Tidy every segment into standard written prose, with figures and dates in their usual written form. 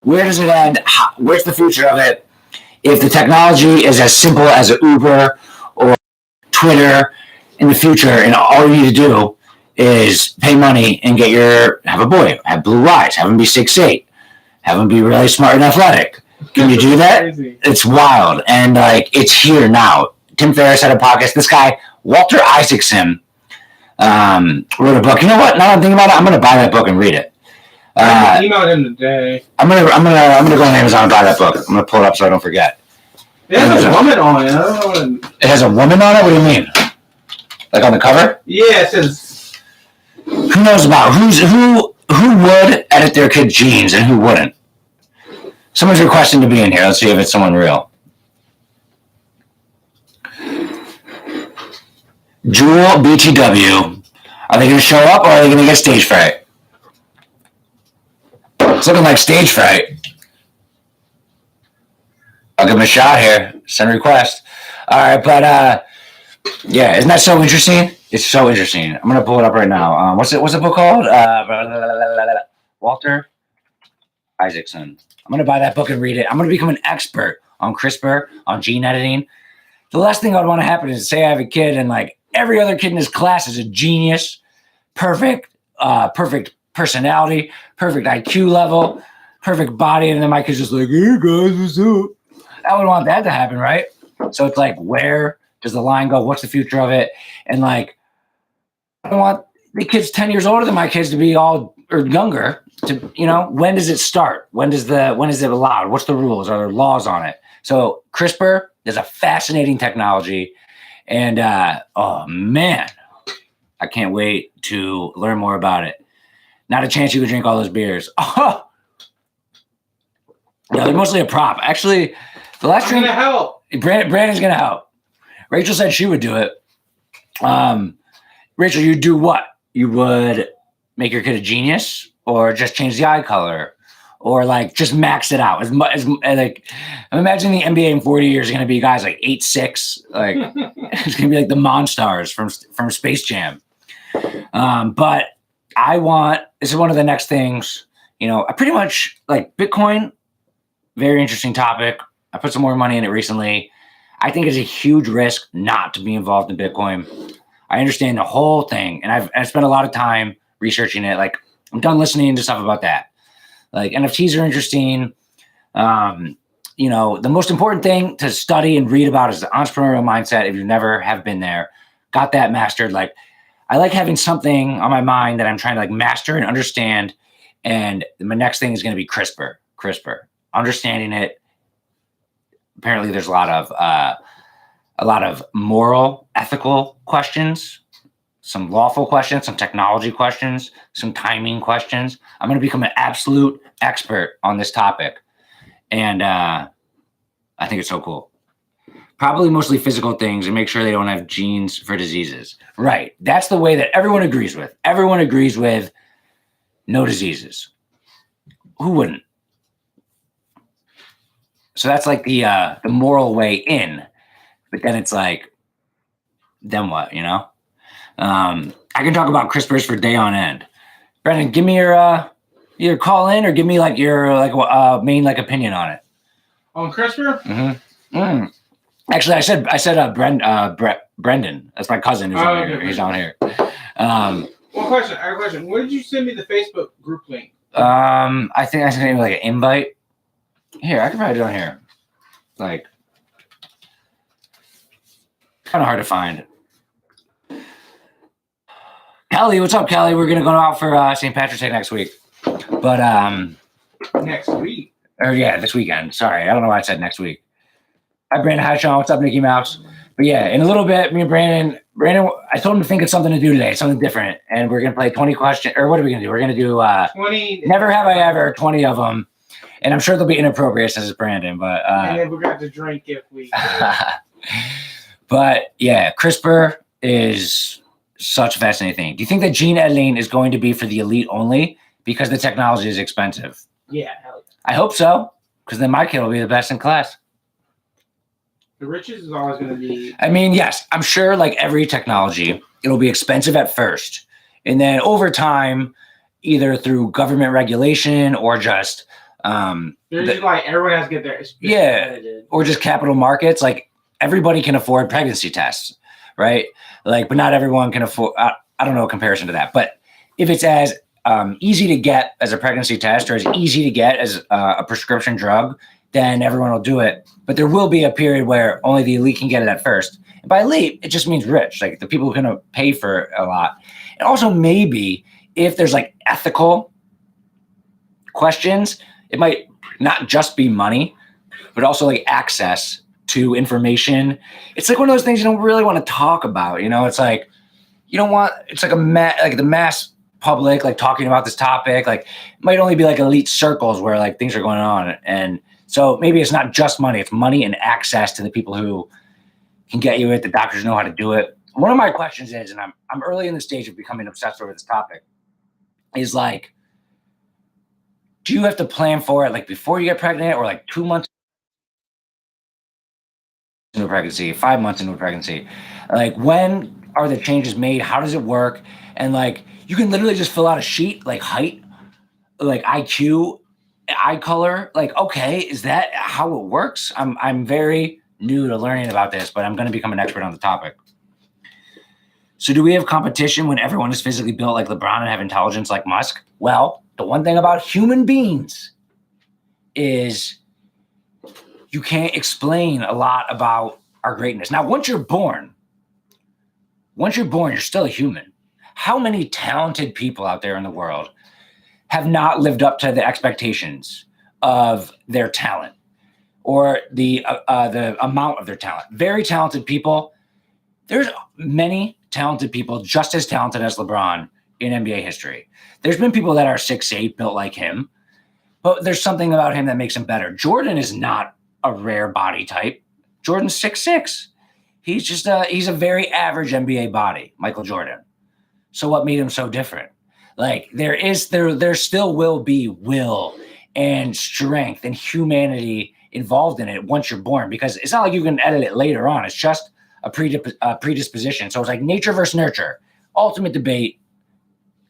Where does it end? Where's the future of it? If the technology is as simple as an Uber or Twitter in the future, and all you need to do is pay money and have a boy, have blue eyes, have him be 6'8", have him be really smart and athletic. Can you do that? It's wild. And it's here now. Tim Ferriss had a podcast. This guy, Walter Isaacson, wrote a book. You know what? Now I'm thinking about it, I'm going to buy that book and read it. I emailed him today. I'm gonna go on Amazon and buy that book. I'm gonna pull it up so I don't forget. It has a woman on it. I don't know It has a woman on it? What do you mean? Like on the cover? Yeah, it says. Who knows about who would edit their kid genes and who wouldn't? Someone's requesting to be in here. Let's see if it's someone real. Jewel BTW. Are they gonna show up or are they gonna get stage fright? It's looking like stage fright. I'll give him a shot here. Send a request. All right, but yeah, isn't that so interesting? It's so interesting. I'm gonna pull it up right now. What's the book called? Walter Isaacson. I'm gonna buy that book and read it. I'm gonna become an expert on CRISPR, on gene editing. The last thing I'd want to happen is say I have a kid and every other kid in his class is a genius, perfect personality, perfect IQ level, perfect body, and then my kid's just like, hey guys, what's up? I wouldn't want that to happen, right? So it's where does the line go? What's the future of it? And I don't want the kids 10 years older than my kids to be or younger to, when does it start? When is it allowed? What's the rules? Are there laws on it? So CRISPR is a fascinating technology. And, oh man, I can't wait to learn more about it. Not a chance you could drink all those beers. Oh, no, they're mostly a prop. Actually, the last drink. I'm gonna help. Brandon's gonna help. Rachel said she would do it. Rachel, you'd do what? You would make your kid a genius, or just change the eye color, or just max it out. I'm imagining the NBA in 40 years are gonna be guys 8'6". It's gonna be the Monstars from Space Jam. But this is one of the next things, I pretty much Bitcoin, very interesting topic. I put some more money in it recently. I think it's a huge risk not to be involved in Bitcoin. I understand the whole thing, and I've spent a lot of time researching it. I'm done listening to stuff about that. NFTs are interesting. The most important thing to study and read about is the entrepreneurial mindset. If you never have been there, got that mastered. I like having something on my mind that I'm trying to master and understand. And my next thing is going to be CRISPR, understanding it. Apparently there's a lot of moral, ethical questions, some lawful questions, some technology questions, some timing questions. I'm going to become an absolute expert on this topic. And I think it's so cool. Probably mostly physical things and make sure they don't have genes for diseases. Right. That's the way that everyone agrees with. Everyone agrees with no diseases. Who wouldn't? So that's the moral way in. But then it's then what, I can talk about CRISPRs for day on end. Brendan, give me your either call in or give me your main opinion on it. On CRISPR? Mm-hmm. Actually, I said Brendan. That's my cousin who's on here. Okay. He's on here. One question. I have a question. Where did you send me the Facebook group link? I think I sent you an invite. Here, I can probably do it on here. Kind of hard to find. Kelly, what's up, Kelly? We're gonna go out for St. Patrick's Day next week. But next week. Or yeah, this weekend. Sorry, I don't know why I said next week. Hi, Brandon. Hi, Sean. What's up, Mickey Mouse? But yeah, in a little bit, me and Brandon, I told him to think of something to do today, something different. And we're going to play 20 questions. Or what are we going to do? We're going to do 20. Never have I ever, 20 of them. And I'm sure they'll be inappropriate since it's Brandon. But and then we're going to have to drink if we. But yeah, CRISPR is such a fascinating thing. Do you think that gene editing is going to be for the elite only because the technology is expensive? Yeah, hell yeah. I hope so, because then my kid will be the best in class. The richest is always going to be. I mean, yes, I'm sure every technology, it'll be expensive at first. And then over time, either through government regulation or just They're just like everyone has to get there. Yeah, or just capital markets. Like everybody can afford pregnancy tests, right? Like, but not everyone can afford. I don't know a comparison to that, but if it's as easy to get as a pregnancy test or as easy to get as a prescription drug, then everyone will do it. But there will be a period where only the elite can get it at first. And by elite, it just means rich, like the people who can pay for a lot. And also maybe if there's like ethical questions, it might not just be money, but also like access to information. It's like one of those things you don't really want to talk about. It's like, you don't want, it's like like the mass public, like talking about this topic, like it might only be like elite circles where like things are going on. And so maybe it's not just money, it's money and access to the people who can get you it. The doctors know how to do it. One of my questions is, and I'm early in the stage of becoming obsessed with this topic, is like, do you have to plan for it like before you get pregnant or like 2 months into a pregnancy, 5 months into a pregnancy? Like when are the changes made? How does it work? And like, you can literally just fill out a sheet, like height, like IQ, eye color. Like, okay, is that how it works? I'm very new to learning about this, but I'm going to become an expert on the topic. So do we have competition when everyone is physically built like LeBron and have intelligence like Musk? Well, the one thing about human beings is you can't explain a lot about our greatness. Now, once you're born, you're still a human. How many talented people out there in the world have not lived up to the expectations of their talent or the amount of their talent? Very talented people. There's many talented people just as talented as LeBron in NBA history. There's been people that are 6'8", built like him, but there's something about him that makes him better. Jordan is not a rare body type. Jordan's 6'6". He's just he's a very average NBA body, Michael Jordan. So what made him so different? Like there still will be will and strength and humanity involved in it once you're born, because it's not like you can edit it later on. It's just a predisposition. So it's like nature versus nurture. Ultimate debate.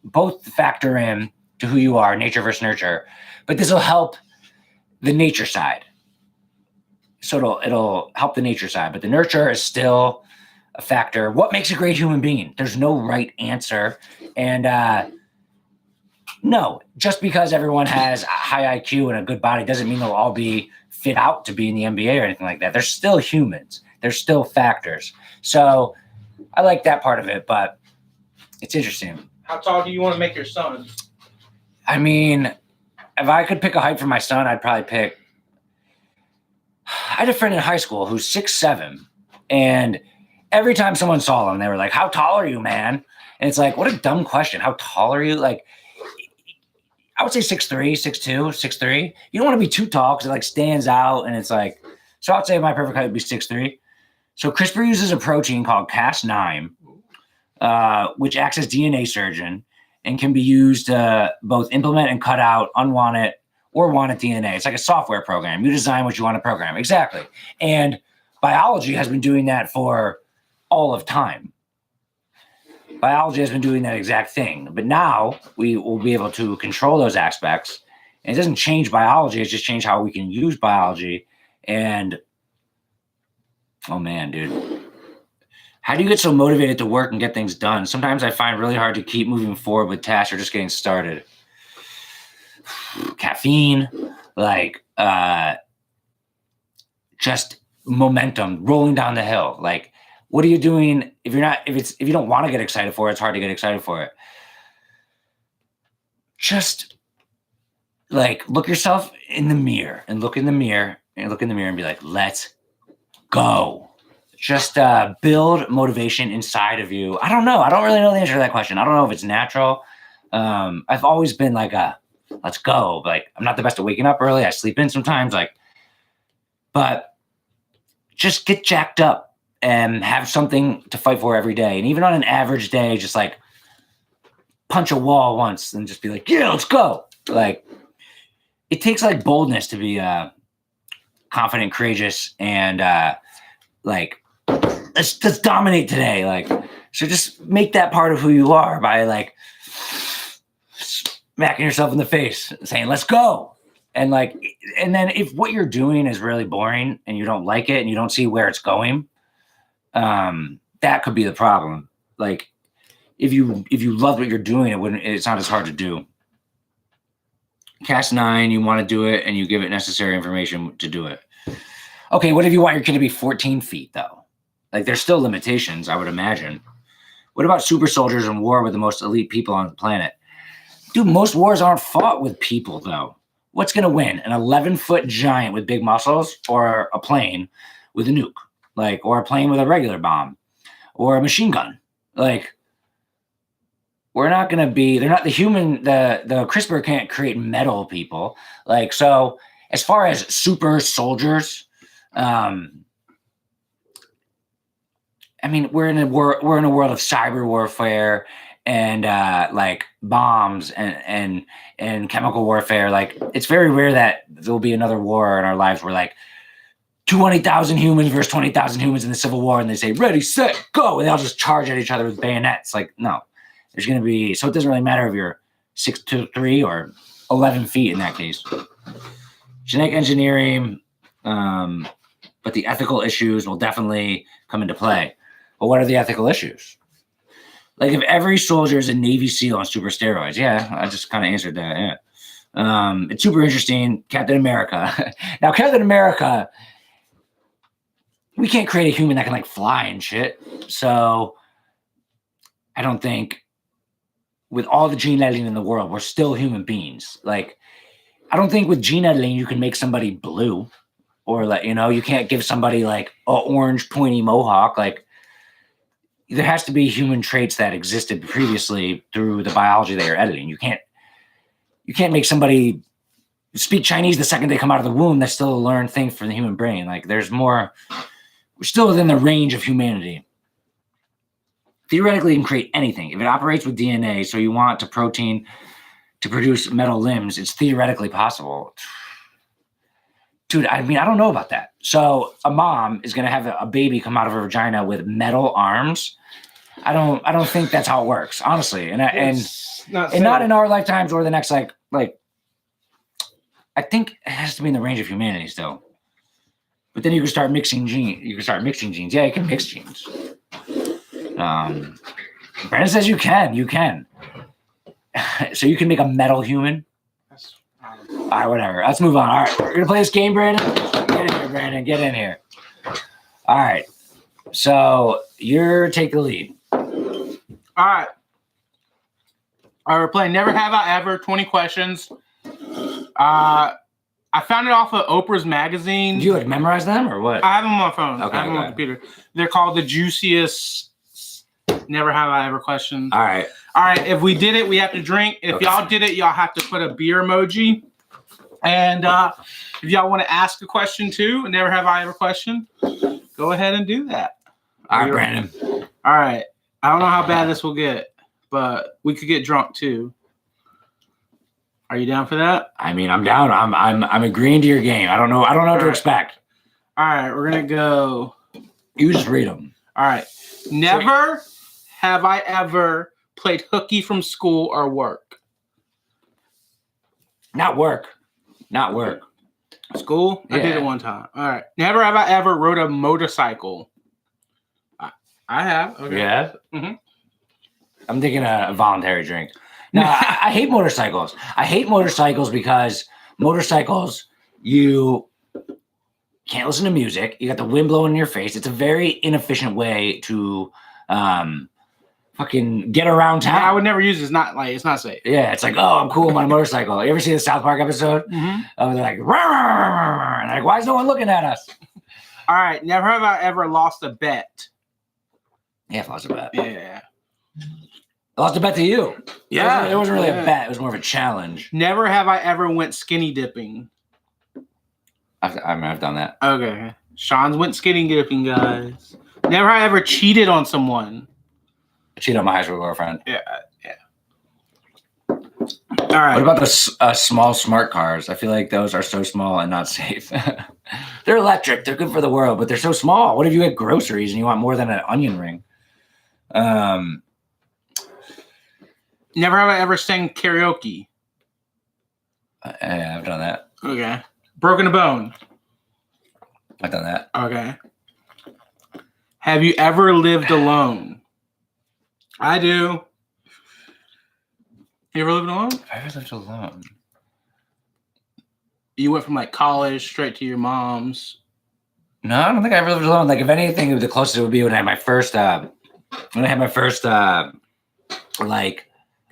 Both factor in to who you are, nature versus nurture. But this will help the nature side. So it'll help the nature side, but the nurture is still a factor. What makes a great human being? There's no right answer. And no, just because everyone has a high IQ and a good body doesn't mean they'll all be fit out to be in the NBA or anything like that. They're still humans. They're still factors. So I like that part of it, but it's interesting. How tall do you want to make your son? I mean, if I could pick a height for my son, I'd probably pick. I had a friend in high school who's 6'7", and every time someone saw him, they were like, "How tall are you, man?" And it's like, what a dumb question. How tall are you? Like, I would say 6'3", 6'2", 6'3". You don't want to be too tall because it like stands out, and it's like. So I'd say my perfect height would be 6'3". So CRISPR uses a protein called Cas9, which acts as DNA surgeon and can be used to both implement and cut out unwanted or wanted DNA. It's like a software program. You design what you want to program. Exactly. And biology has been doing that for all of time. Biology has been doing that exact thing. But now we will be able to control those aspects. And it doesn't change biology. It's just changed how we can use biology. And, oh man, dude. How do you get so motivated to work and get things done? Sometimes I find it really hard to keep moving forward with tasks or just getting started. Caffeine, like just momentum rolling down the hill. Like, what are you doing if you don't want to get excited for it? It's hard to get excited for it. Just like look yourself in the mirror and look in the mirror and be like, let's go. Just build motivation inside of you. I don't know. I don't really know the answer to that question. I don't know if it's natural. I've always been like let's go. Like, I'm not the best at waking up early. I sleep in sometimes. But just get jacked up and have something to fight for every day. And even on an average day, just like punch a wall once and just be like, yeah, let's go. Like, it takes like boldness to be confident, courageous, and like, let's dominate today. Like, so just make that part of who you are by like smacking yourself in the face, saying, let's go. And then if what you're doing is really boring and you don't like it and you don't see where it's going, that could be the problem. Like if you love what you're doing, it's not as hard to do. Cast 9, you want to do it and you give it necessary information to do it. Okay, what if you want your kid to be 14 feet though? Like there's still limitations, I would imagine. What about super soldiers in war with the most elite people on the planet? Dude, most wars aren't fought with people though. What's going to win? An 11-foot giant with big muscles or a plane with a nuke? Like, or a plane with a regular bomb or a machine gun? Like, we're not going to be, they're not the human, the CRISPR can't create metal people. Like, so as far as super soldiers, I mean, we're in a world of cyber warfare and like bombs and chemical warfare. Like, it's very rare that there'll be another war in our lives where like 20,000 humans versus 20,000 humans in the Civil War, and they say ready, set, go, and they all just charge at each other with bayonets. Like, no, there's going to be, so it doesn't really matter if you're 6'3" or 11 feet in that case. Genetic engineering, but the ethical issues will definitely come into play. But what are the ethical issues? Like if every soldier is a Navy SEAL on super steroids, yeah, I just kind of answered that. Yeah, it's super interesting. Captain America. Now, Captain America, we can't create a human that can like fly and shit. So I don't think with all the gene editing in the world, we're still human beings. Like I don't think with gene editing you can make somebody blue, or like you can't give somebody like an orange pointy mohawk. Like there has to be human traits that existed previously through the biology that you're editing. You can't make somebody speak Chinese the second they come out of the womb. That's still a learned thing for the human brain. Like there's more, we're still within the range of humanity. Theoretically, you can create anything. If it operates with DNA, so you want to protein to produce metal limbs, it's theoretically possible. Dude, I mean, I don't know about that. So a mom is going to have a baby come out of her vagina with metal arms. I don't think that's how it works, honestly. And not in our lifetimes or the next, like, I think it has to be in the range of humanity still. But then you can start mixing genes. Yeah, you can mix genes. Brandon says you can. So you can make a metal human. All right, whatever. Let's move on. All right, we're gonna play this game, Brandon. Get in here, Brandon. Get in here. All right. So take the lead. All right. We're playing Never Have I Ever. 20 questions. I found it off of Oprah's magazine. Do you like memorize them or what? I have them on my phone. Okay, I have them on my computer. They're called the juiciest Never Have I Ever questions. All right. If we did it, we have to drink. If y'all did it, y'all have to put a beer emoji. And if y'all want to ask a question too, a Never Have I Ever question, go ahead and do that. All right, Brandon. All right. I don't know how bad this will get, but we could get drunk too. Are you down for that? I mean, I'm down. I'm agreeing to your game. I don't know what to expect. All right, we're gonna go. You just read them. All right. Never have I ever played hooky from school or work. Not work. School? Yeah. I did it one time. All right. Never have I ever rode a motorcycle. I have. Okay. Yeah. Mm-hmm. I'm thinking a voluntary drink. No, I hate motorcycles. I hate motorcycles because motorcycles, you can't listen to music. You got the wind blowing in your face. It's a very inefficient way to fucking get around town. Yeah, I would never use it. It's not safe. Yeah, it's like, oh, I'm cool on my motorcycle. You ever see the South Park episode? Mm-hmm. Oh, they're like, rah, rah, rah, rah. And like, why is no one looking at us? All right. Never have I ever lost a bet. Yeah, I lost a bet. Yeah. I lost a bet to you. Yeah. It wasn't really a bet. It was more of a challenge. Never have I ever went skinny dipping. I've done that. Okay. Sean's went skinny dipping, guys. Never have I ever cheated on someone. I cheated on my high school girlfriend. Yeah. All right. What about the small smart cars? I feel like those are so small and not safe. They're electric. They're good for the world, but they're so small. What if you get groceries and you want more than an onion ring? Never have I ever sang karaoke. Yeah, I've done that. Okay. Broken a bone. I've done that. Okay. Have you ever lived alone? I do. You ever lived alone? I ever lived alone. You went from like college straight to your mom's. No, I don't think I ever lived alone. Like, if anything, the closest it would be when I had my first, like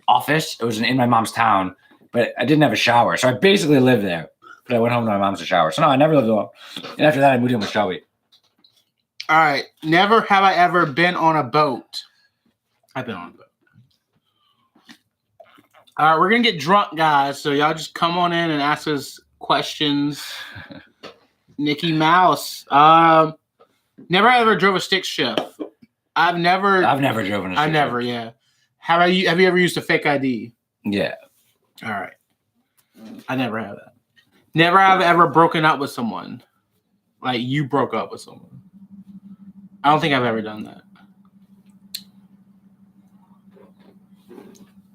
office. It was in my mom's town, but I didn't have a shower, so I basically lived there. But I went home to my mom's to shower. So no, I never lived alone. And after that, I moved in with Shelby. All right. Never have I ever been on a boat. I've been on a boat. All right, we're gonna get drunk, guys. So y'all just come on in and ask us questions. Nikki Mouse. Never ever drove a stick shift. I've never driven a stick shift. Yeah. Have you ever used a fake ID? Yeah. All right. I never have that. Never have ever broken up with someone. Like you broke up with someone. I don't think I've ever done that.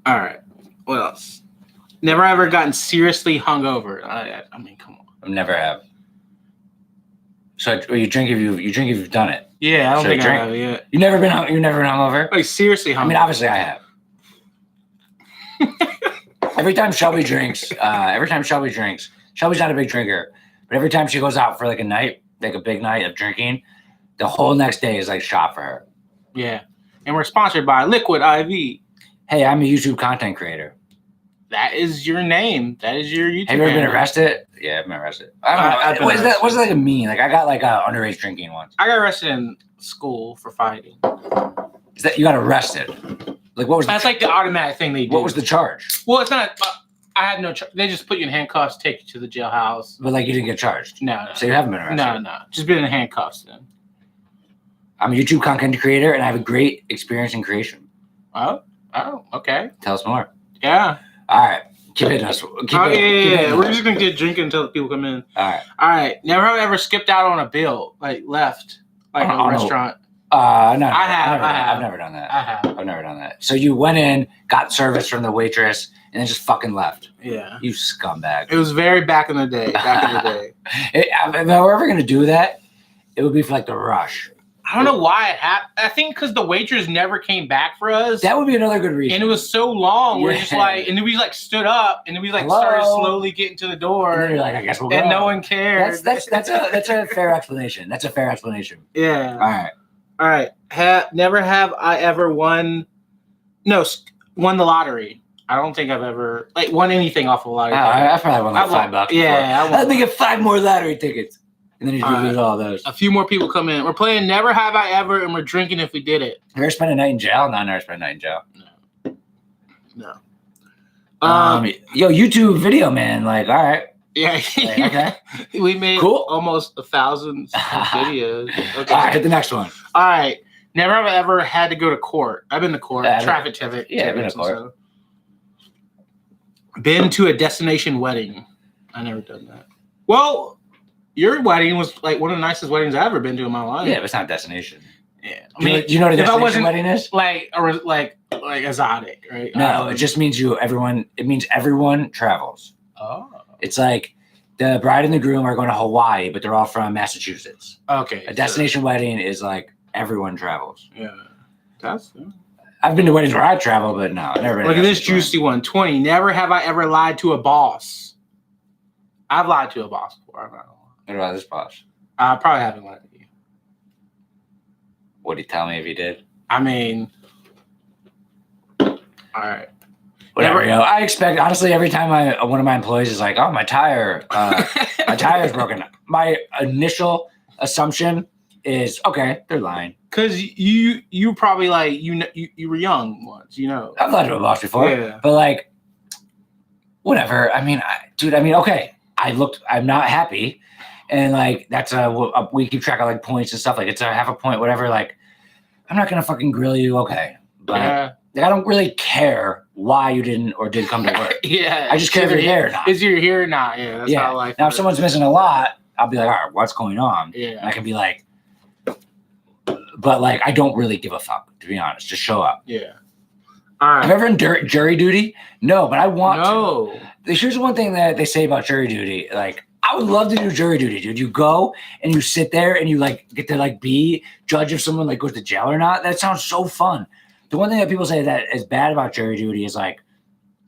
All right. What else? Never ever gotten seriously hungover. I mean, come on. I never have. So you drink if you've done it. Yeah, I don't think I have yet. You've never been hungover? Like seriously hungover. I mean, obviously I have. Every time Shelby drinks, Shelby's not a big drinker, but every time she goes out for like a night, like a big night of drinking, the whole next day is like shot for her. Yeah. And we're sponsored by Liquid IV. Hey, I'm a YouTube content creator. That is your name. That is your YouTube. Have you ever been arrested? Yeah, I've been arrested. I don't know. What's that like a mean? Like I got like underage drinking once. I got arrested in school for fighting. Is that you got arrested? Like what was? That's like the automatic thing they do. What was the charge? Well, it's not. I had no charge. They just put you in handcuffs, take you to the jailhouse. But like you didn't get charged. No. So you haven't been arrested. No. Just been in handcuffs then. I'm a YouTube content creator, and I have a great experience in creation. Oh, okay. Tell us more. Yeah. All right. Keep hitting us. Yeah. We're just going to get drinking until the people come in. All right. Never have I ever skipped out on a bill, like left, like a restaurant. No. I've never done that. I've never done that. So you went in, got service from the waitress, and then just fucking left. Yeah. You scumbag. It was very back in the day. If I were ever going to do that, it would be for like the rush. I don't know why it happened. I think because the waitress never came back for us. That would be another good reason. And it was so long. Yeah. We're just like, and then we like stood up, and then we like started slowly getting to the door. And then you're like, I guess we'll go. And no one cared. That's a fair explanation. That's a fair explanation. Yeah. All right. Never have I ever won the lottery. I don't think I've ever won anything off of a lottery. I probably won like $5. Yeah. Let me get 5 more lottery tickets. And then you lose all those. A few more people come in. We're playing Never Have I Ever, and we're drinking if we did it. Have you ever spent a night in jail? No, I never spent a night in jail. No. Yo, YouTube video, man. Like, all right. Yeah. Okay. We made almost 1,000 videos. Okay. All right, hit the next one. All right. Never have I ever had to go to court. I've been to court. Traffic ticket. Yeah, I've been to court. Been to a destination wedding. I never done that. Well, your wedding was like one of the nicest weddings I've ever been to in my life. Yeah, but it's not a destination. Yeah. I mean, do you know what a destination wedding is? Like exotic, right? No, it just means it means everyone travels. Oh. It's like the bride and the groom are going to Hawaii, but they're all from Massachusetts. Okay. A destination wedding is like everyone travels. Yeah. I've been to weddings where I travel, but no, I've never been. Look at this juicy one. 20. Never have I ever lied to a boss. I've lied to a boss before. What about this boss? I probably haven't lied to you. Would he tell me if he did? I mean, all right. Whatever, yo. I expect, honestly, every time one of my employees is like, oh, my tire's broken. My initial assumption is, okay, they're lying. Because you probably like, you were young once, you know. I've lied to a boss before. Yeah. But like, whatever. I mean, okay. I'm not happy. And like, that's we keep track of like points and stuff. Like it's a half a point, whatever. Like, I'm not going to fucking grill you. Okay. But like, I don't really care why you didn't or did come to work. Yeah. I just care if you're here or not. Is you're here or not? Yeah. That's how life now, if someone's missing a lot, I'll be like, all right, what's going on? Yeah. And I can be like, but like, I don't really give a fuck, to be honest. Just show up. Yeah. All right. Have you ever done jury duty? No, but I want to. here's one thing that they say about jury duty. Like, I would love to do jury duty, dude. You go and you sit there and you like get to like be judge if someone like goes to jail or not. That sounds so fun. The one thing that people say that is bad about jury duty is like,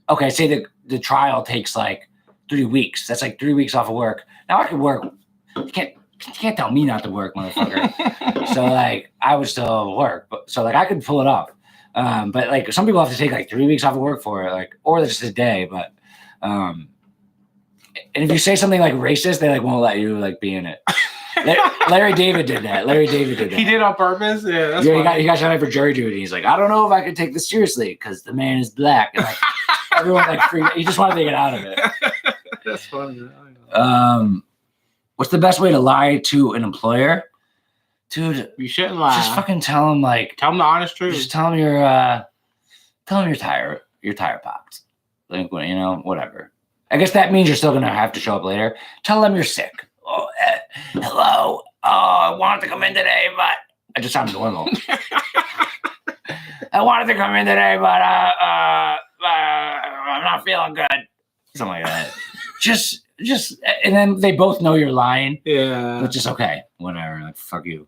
okay, say the trial takes like 3 weeks. That's like 3 weeks off of work. Now I could work. You can't tell me not to work, motherfucker. So like I would still work, but so like I could pull it off. But like some people have to take like 3 weeks off of work for it, like, or just a day. But and if you say something like racist, they like won't let you like be in it. Larry David did that. He did on purpose. Yeah, that's he got shot for jury duty. He's like, I don't know if I could take this seriously because the man is black. And like everyone like he just wanted to get out of it. That's funny. What's the best way to lie to an employer? Dude, you shouldn't lie. Just fucking tell them like the honest truth. Just tell them your tire popped. Like, you know, whatever. I guess that means you're still gonna have to show up later. Tell them you're sick. Oh, hello. Oh, I wanted to come in today, but I just sound normal. I wanted to come in today, but I'm not feeling good. Something like that. Just, and then they both know you're lying. Yeah. But just okay, whatever. Like fuck you.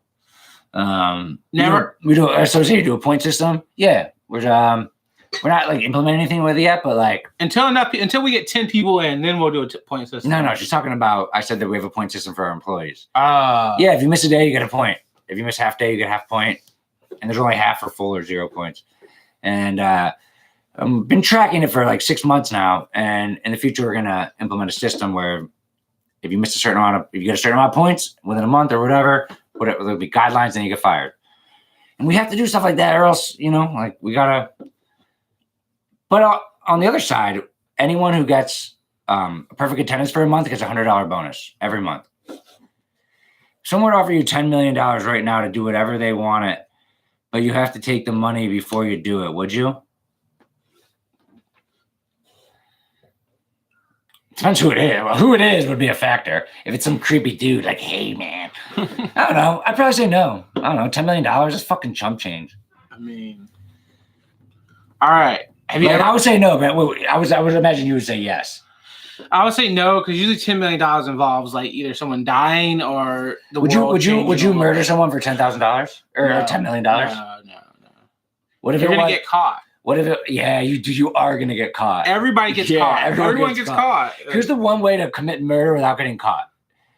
Never. We do. So you do a point system? Yeah. We're not like implementing anything with it yet, but like until we get 10 people in, then we'll do a point system. No, she's talking about. I said that we have a point system for our employees. Yeah, if you miss a day, you get a point. If you miss half day, you get half point. And there's only half for full or 0 points. And I've been tracking it for like 6 months now. And in the future, we're gonna implement a system where if you miss if you get a certain amount of points within a month or whatever, there'll be guidelines, then you get fired. And we have to do stuff like that, or else, you know, like we gotta. But on the other side, anyone who gets a perfect attendance for a month gets a $100 bonus every month. If someone would offer you $10 million right now to do whatever they want it, but you have to take the money before you do it, would you? Depends who it is. Well, who it is would be a factor. If it's some creepy dude, like, hey, man. I don't know. I'd probably say no. I don't know. $10 million is fucking chump change. I mean, all right. I would say no, but I would imagine you would say yes. I would say no, because usually $10 million involves like either someone dying or the would you murder someone for $10,000 or $10 million? No. What if you're gonna get caught? What if it? Yeah, you are gonna get caught. Everybody gets caught. Everyone gets caught. Here's the one way to commit murder without getting caught.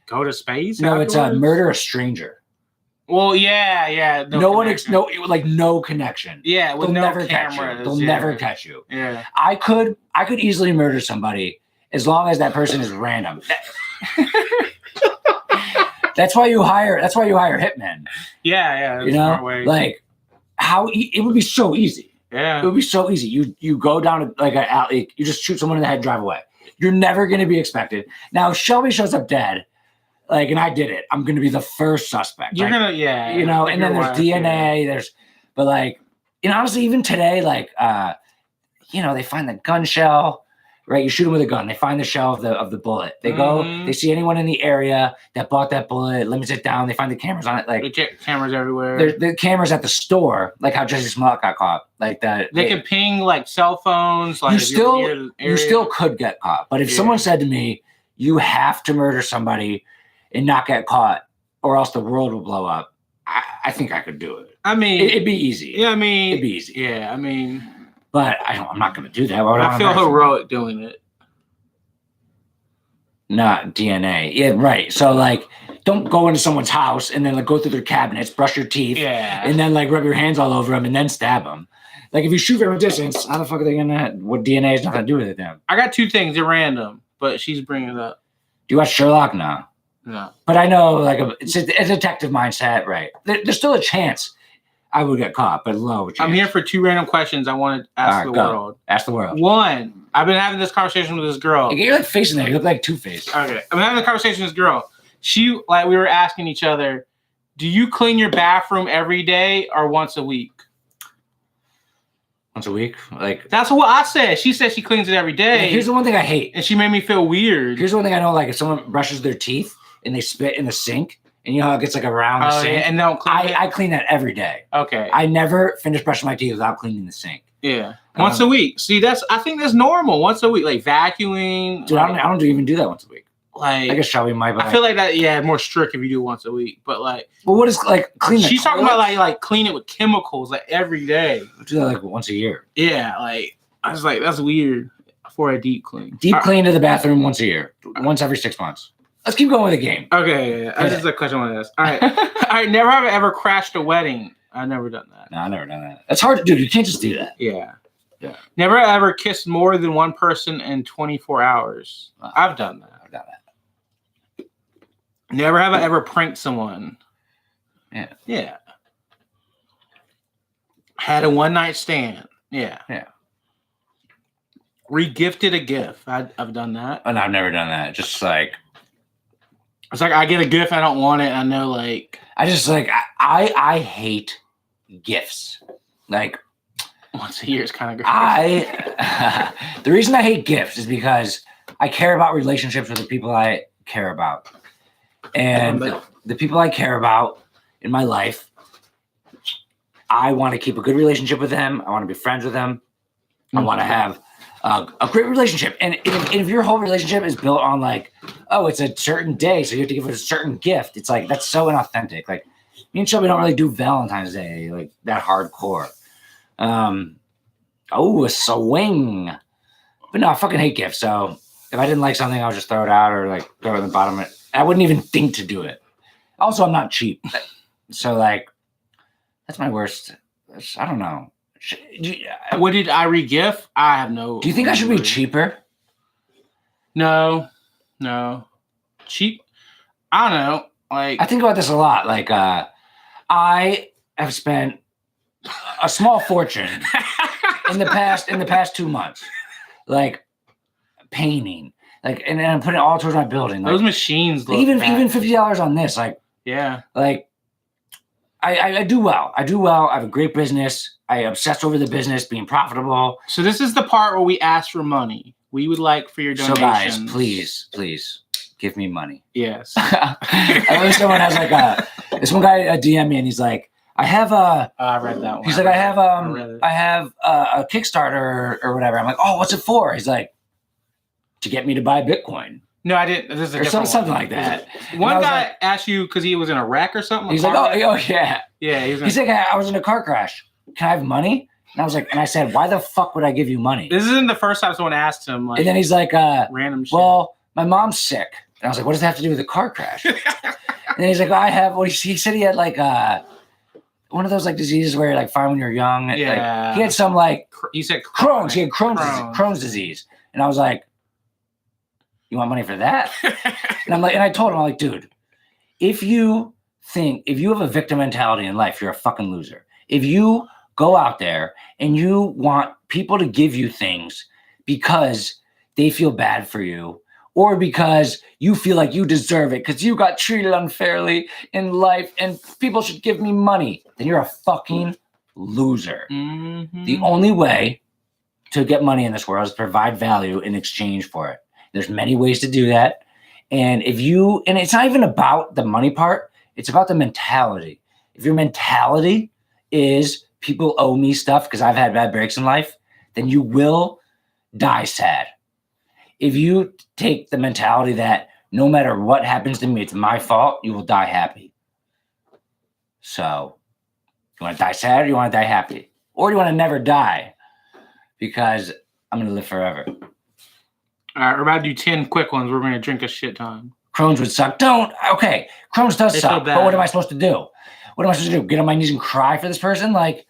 Go to space? No, it's murder a stranger. Well, yeah. No connection. Yeah, with they'll no never cameras. Catch you. They'll never catch you. Yeah. I could easily murder somebody as long as that person is random. That's why you hire hitmen. Yeah. You know, like it would be so easy. Yeah. It would be so easy. You go down to like an alley, you just shoot someone in the head, drive away. You're never going to be expected. Now, if Shelby shows up dead, like, and I did it, I'm going to be the first suspect. You're like, going to, yeah. You know, and then there's DNA, but like, you know, honestly, even today, like, you know, they find the gun shell, right? You shoot them with a gun. They find the shell of the bullet. They go, they see anyone in the area that bought that bullet, limits it down. They find the cameras on it. Like, they check cameras everywhere. The cameras at the store, like how Jesse Smollett got caught. Like that. They can ping like cell phones. Like you still could get caught. But if someone said to me, you have to murder somebody and not get caught, or else the world will blow up, I think I could do it. I mean, it'd be easy. Yeah, I mean, it'd be easy. Yeah, I mean, but I'm not going to do that. I feel heroic doing it. Not DNA. Yeah, right. So like, don't go into someone's house and then like go through their cabinets, brush your teeth, and then like rub your hands all over them and then stab them. Like if you shoot from a distance, how the fuck are they gonna? What DNA has nothing to do with it then? I got 2 things. They're random, but she's bringing it up. Do you watch Sherlock now? No. But I know, like, it's a detective mindset, right? There's still a chance I would get caught, but low chance. I'm here for 2 random questions I want to ask the world. Ask the world. 1, I've been having this conversation with this girl. You're like facing there. You look like Two-Face. Okay. I'm having a conversation with this girl. We were asking each other, do you clean your bathroom every day or once a week? Once a week? Like, that's what I said. She said she cleans it every day. Here's the one thing I hate. And she made me feel weird. Here's the one thing I don't like. If someone brushes their teeth and they spit in the sink, and you know how it gets like around the sink? Yeah, and they'll clean it? I clean that every day. Okay. I never finish brushing my teeth without cleaning the sink. Yeah. Once a week. See, I think that's normal. Once a week, like vacuuming. Dude, I don't even do that once a week. Like, I guess Shelby might. But I feel like that. Yeah, more strict if you do once a week. But like, well, what is like clean? She's talking about like clean it with chemicals like every day. I do that like once a year. Yeah, like I was like, that's weird for a deep clean. Deep clean to the bathroom once a year, once every 6 months. Let's keep going with the game. Okay, yeah. This is a question I want to ask. All right, all right. Never have I ever crashed a wedding. I've never done that. No, I've never done that. That's hard to do. You can't just do that. Yeah. Never ever kissed more than one person in 24 hours. I've done that. Never have I ever pranked someone. Yeah. Had a one-night stand. Yeah. Regifted a gift. I've done that. And I've never done that. Just like it's like I get a gift, I don't want it. I know, like I just like I hate gifts. Like once a year is kind of great. The reason I hate gifts is because I care about relationships with the people I care about. And the people I care about in my life, I want to keep a good relationship with them. I want to be friends with them. I want to have a great relationship. And if your whole relationship is built on like, oh, it's a certain day, so you have to give it a certain gift. It's like, that's so inauthentic. Like me and Shelby don't really do Valentine's Day, like that hardcore. A swing. But no, I fucking hate gifts. So if I didn't like something, I'll just throw it out or like throw it in the bottom of it. I wouldn't even think to do it. Also, I'm not cheap. So like, that's my worst. I don't know. What did I re-gift? I have no. Do you think I should be cheaper? No. Cheap? I don't know. Like I think about this a lot. Like I have spent a small fortune in the past 2 months, like painting, like and I'm putting it all towards my building. Like, those machines, look even $50 on this, like like. I do well. I have a great business. I obsess over the business being profitable. So this is the part where we ask for money. We would like for your donations. So guys, please give me money. Yes. I know someone has like this one guy DM me and he's like, I have a. I read that one. He's like, I have a Kickstarter or whatever. I'm like, oh, what's it for? He's like, to get me to buy Bitcoin. No, I didn't. This is a or something like that. One guy asked you because he was in a wreck or something. He's like, oh yeah. Yeah. He's like, I was in a car crash. Can I have money? And I was like, and I said, why the fuck would I give you money? This isn't the first time someone asked him. Like, and then he's like, random shit. Well, my mom's sick. And I was like, what does that have to do with the car crash? And then he's like, I have. Well, he said he had like one of those like diseases where you're like fine when you're young. Yeah. Like, he had some like he said Crohn's. He had Crohn's disease. And I was like, you want money for that? And I'm like, and I told him, I'm like, dude, if you have a victim mentality in life, you're a fucking loser. If you go out there and you want people to give you things because they feel bad for you or because you feel like you deserve it because you got treated unfairly in life and people should give me money, then you're a fucking loser. Mm-hmm. The only way to get money in this world is to provide value in exchange for it. There's many ways to do that. And it's not even about the money part, it's about the mentality. If your mentality is people owe me stuff because I've had bad breaks in life, then you will die sad. If you take the mentality that no matter what happens to me, it's my fault, you will die happy. So, you want to die sad or you want to die happy? Or you want to never die? Because I'm going to live forever. All right, we're about to do 10 quick ones. We're going to drink a shit ton. Crohn's would suck. Okay, Crohn's does suck. But what am I supposed to do? What am I supposed to do? Get on my knees and cry for this person? Like,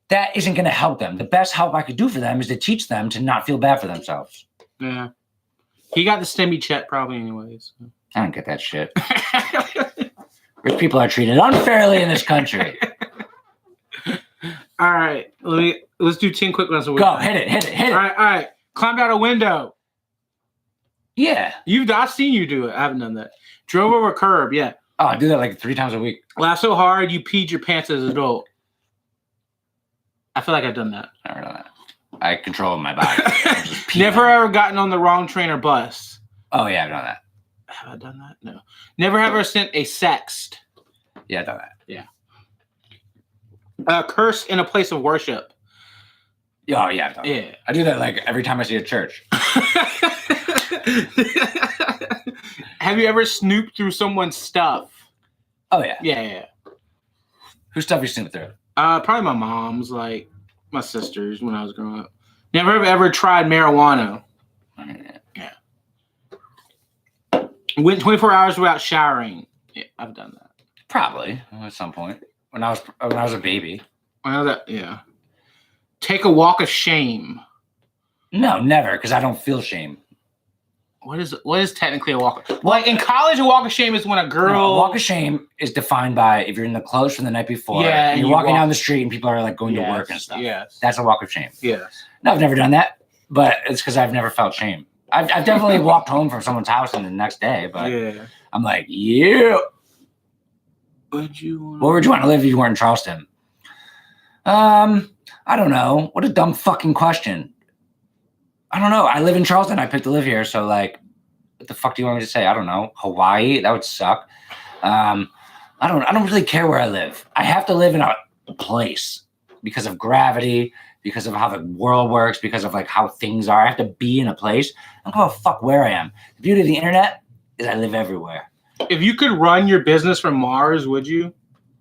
that isn't going to help them. The best help I could do for them is to teach them to not feel bad for themselves. Yeah. He got the STEMI check probably anyways. So. I don't get that shit. Rich people are treated unfairly in this country. All right, let's do 10 quick ones. Go, hit it. All right. Climbed out a window. Yeah. I've seen you do it. I haven't done that. Drove over a curb. Yeah. Oh, I do that like 3 times a week. Laughed so hard you peed your pants as an adult. I feel like I've done that. Never done that. I control my body. Never ever gotten on the wrong train or bus. Oh yeah, I've done that. Have I done that? No. Never ever sent a sext. Yeah, I've done that. Yeah. Cursed in a place of worship. Oh yeah, I've done that. Yeah. I do that like every time I see a church. Have you ever snooped through someone's stuff? Oh yeah. Yeah. Whose stuff you snoop through? Probably my mom's, like my sister's when I was growing up. Never ever tried marijuana. Yeah. Went 24 hours without showering. Yeah, I've done that. Probably at some point when I was a baby. Yeah. Take a walk of shame. No, never, because I don't feel shame. What is technically a walk? Like in college, a walk of shame is when a girl. No, a walk of shame is defined by if you're in the clothes from the night before. Yeah, and you're walking down the street and people are like going to work and stuff. Yes, that's a walk of shame. Yes. No, I've never done that, but it's because I've never felt shame. I've definitely walked home from someone's house and the next day, but I'm like, yeah. Where would you want to live if you weren't in Charleston? I don't know. What a dumb fucking question. I don't know. I live in Charleston. I picked to live here. So like, what the fuck do you want me to say? I don't know. Hawaii? That would suck. I don't really care where I live. I have to live in a place because of gravity, because of how the world works, because of like how things are. I have to be in a place. I don't give a fuck where I am. The beauty of the internet is I live everywhere. If you could run your business from Mars, would you?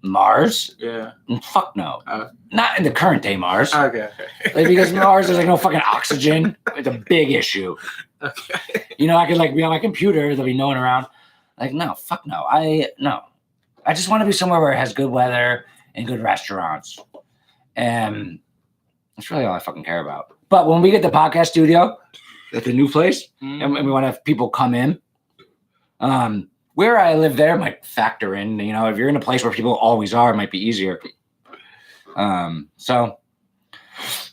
Mars? Yeah. Fuck no. Not in the current day Mars. Okay. Like, because Mars, there's like no fucking oxygen. It's a big issue. Okay. You know, I could like be on my computer. There'll be no one around. Like, no, fuck no. I just want to be somewhere where it has good weather and good restaurants. And that's really all I fucking care about. But when we get the podcast studio at the new place and we want to have people come in, where I live there might factor in. You know, if you're in a place where people always are, it might be easier. So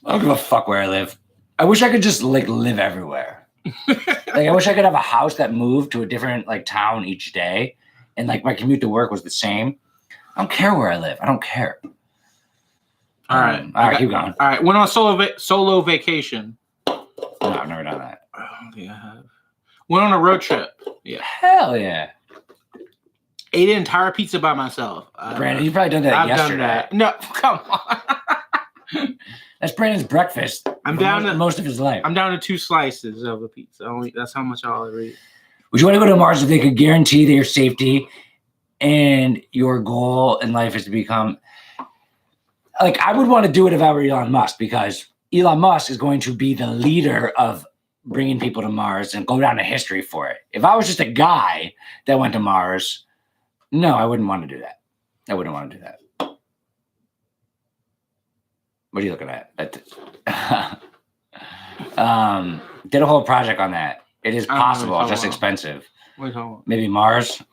I don't give a fuck where I live. I wish I could just like live everywhere. Like I wish I could have a house that moved to a different like town each day, and like my commute to work was the same. I don't care where I live. I don't care. All right. Keep going. All right. Went on a solo vacation. No, I've never done that. Yeah, I have. Went on a road trip. Yeah. Hell yeah. Ate an entire pizza by myself. Brandon, you've probably done that yesterday. I've done that. No, come on. That's Brandon's breakfast. I'm down to most of his life. I'm down to 2 slices of a pizza. That's how much I'll ever eat. Would you want to go to Mars if they could guarantee their safety and your goal in life is to become like, I would want to do it if I were Elon Musk, because Elon Musk is going to be the leader of bringing people to Mars and go down to history for it. If I was just a guy that went to Mars, no, I wouldn't want to do that. I wouldn't want to do that. What are you looking at? Did a whole project on that. It is possible, just expensive. What are you talking about? Maybe Mars.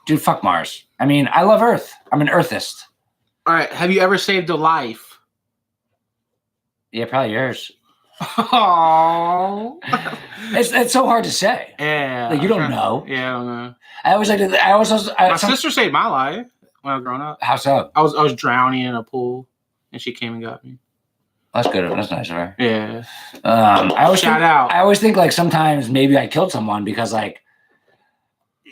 Dude, fuck Mars. I mean, I love Earth. I'm an Earthist. All right. Have you ever saved a life? Yeah, probably yours. Oh, it's so hard to say. Yeah, like you don't know. Yeah, I don't know. I always like to. My sister saved my life when I was growing up. How so? I was drowning in a pool, and she came and got me. That's good. That's nice of her. Yeah. I always think like sometimes maybe I killed someone because like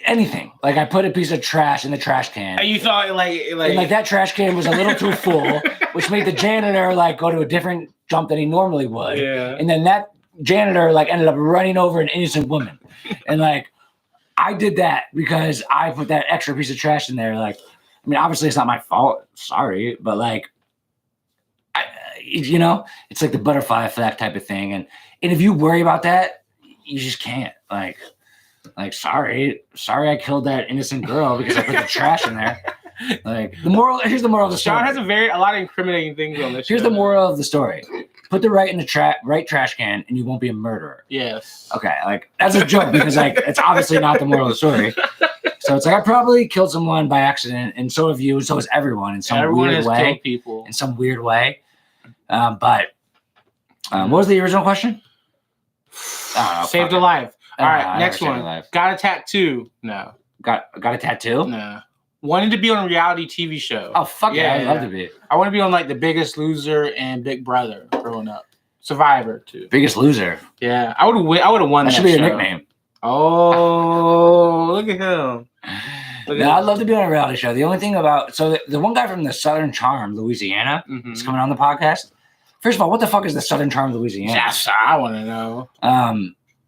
anything. Like I put a piece of trash in the trash can. And you thought like that trash can was a little too full, which made the janitor like go to a different jump than he normally would. Yeah. And then that janitor like ended up running over an innocent woman. And like I did that because I put that extra piece of trash in there. Like, I mean, obviously it's not my fault. Sorry, but like, you know, it's like the butterfly effect type of thing. And if you worry about that, you just can't. Like sorry, I killed that innocent girl because I put the trash in there. Like here's the moral of the story. Sean has a lot of incriminating things on this. Here's the moral of the story. Put the right in the right trash can and you won't be a murderer. Yes. Okay, like that's a joke because like it's obviously not the moral of the story. So it's like I probably killed someone by accident, and so have you, and so has everyone in some weird way. Killed people in some weird way. But what was the original question? Saved a life. All right, next one. Got a tattoo? No. Got a tattoo? No. Wanted to be on a reality TV show. Oh fuck yeah! I'd love to be. I want to be on like The Biggest Loser and Big Brother growing up. Survivor too. Biggest Loser. Yeah, I would have won. That should be your nickname. Oh, look at him. I'd love to be on a reality show. The only thing about the one guy from the Southern Charm, Louisiana, is coming on the podcast. First of all, what the fuck is the Southern Charm of Louisiana? Yes, I want to know.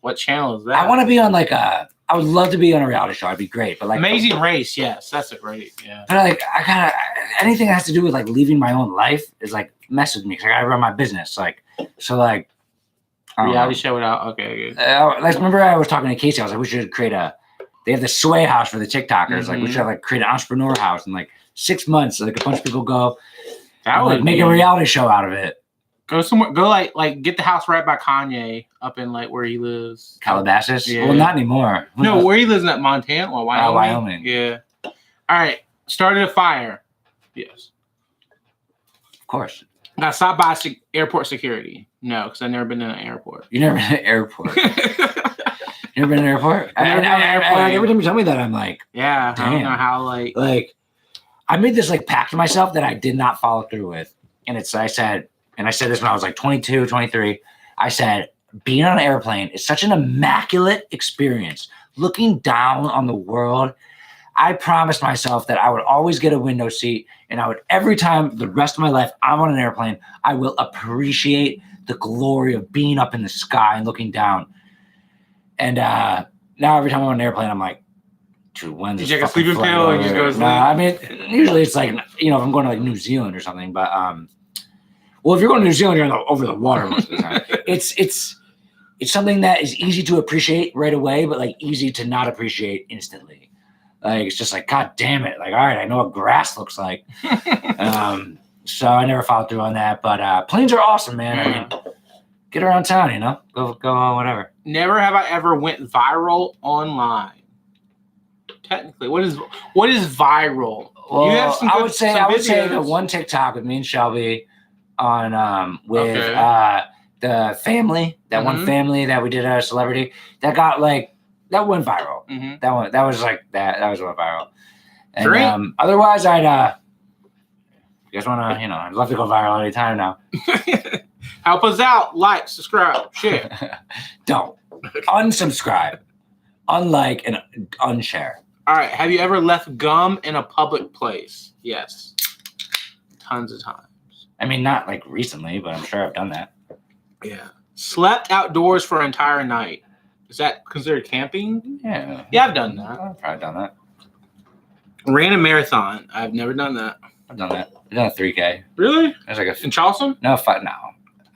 What channel is that? I want to be on like I would love to be on a reality show. I'd be great, but like Amazing Race. Yes, that's a great. Yeah. But like I gotta anything that has to do with like leaving my own life is like mess with me because I gotta run my business. Like so like reality show without okay. Like remember I was talking to Casey. I was like, we should create they have the sway house for the TikTokers. Like we should have like create an entrepreneur house in like 6 months. So like a bunch of people go. That would make a reality show out of it. Go somewhere. Go like get the house right by Kanye up in like where he lives. Calabasas. Yeah. Well, not anymore. No, where he lives in that Montana or Wyoming. Wyoming. Yeah. All right. Started a fire. Yes. Of course. Got stopped by airport security. No, because I've never been in an airport. You never been in an airport. You never been in an airport? Every time you tell me that, I'm like, yeah, damn. I don't know how like I made this like pact to myself that I did not follow through with. And I said this when I was like 22, 23. I said, being on an airplane is such an immaculate experience. Looking down on the world, I promised myself that I would always get a window seat, and I would every time the rest of my life I'm on an airplane, I will appreciate the glory of being up in the sky and looking down. And now every time I'm on an airplane, I'm like, dude, when's this? You take a sleeping pill and just go to sleep? No, I mean, usually it's like, if I'm going to like New Zealand or something, but well, if you're going to New Zealand, you're over the water most of the time. It's something that is easy to appreciate right away, but like easy to not appreciate instantly. Like it's just like, God damn it! Like, all right, I know what grass looks like. So I never followed through on that. But planes are awesome, man. I mean, get around town, go whatever. Never have I ever went viral online. Technically, what is viral? Well, I would say the one TikTok with me and Shelby on with the family, that one family that we did a celebrity that got like that went viral. Mm-hmm. That was like that was went viral. And otherwise I'd you guys wanna, I'd love to go viral anytime now. Help us out, like, subscribe, share. Don't unsubscribe, unlike, and unshare. All right. Have you ever left gum in a public place? Yes. Tons of times. I mean, not like recently, but I'm sure I've done that. Yeah. Slept outdoors for an entire night. Is that considered camping? Yeah. Yeah, I've done that. I've probably done that. Ran a marathon. I've never done that. I've done that. I've done a 3K. Really? It was like in Charleston? No.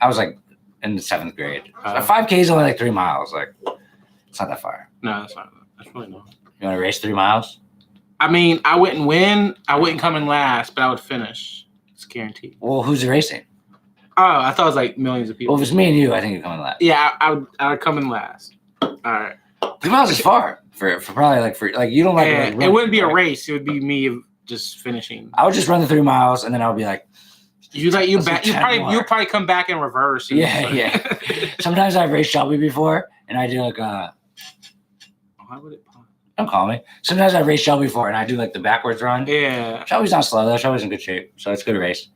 I was like in the 7th grade. So 5K is only like 3 miles. Like, it's not that far. No, that's not. That's really not. You want to race 3 miles? I mean, I wouldn't win. I wouldn't come in last, but I would finish. It's guaranteed. Well, who's racing? Oh, I thought it was like millions of people. Well, if it's me and you, I think you're coming last. Yeah, I would come in last. All right. 3 miles is far for probably like you don't like. Yeah, run, it wouldn't be a right? race. It would be me just finishing. I would just run the 3 miles and then I would be like. You probably come back in reverse. Yeah. Sometimes I've raced Shelby before, and I do like Why would it pop? Don't call me. Sometimes I've raced Shelby before, and I do like the backwards run. Yeah. Shelby's not slow though. Shelby's in good shape, so it's a good race.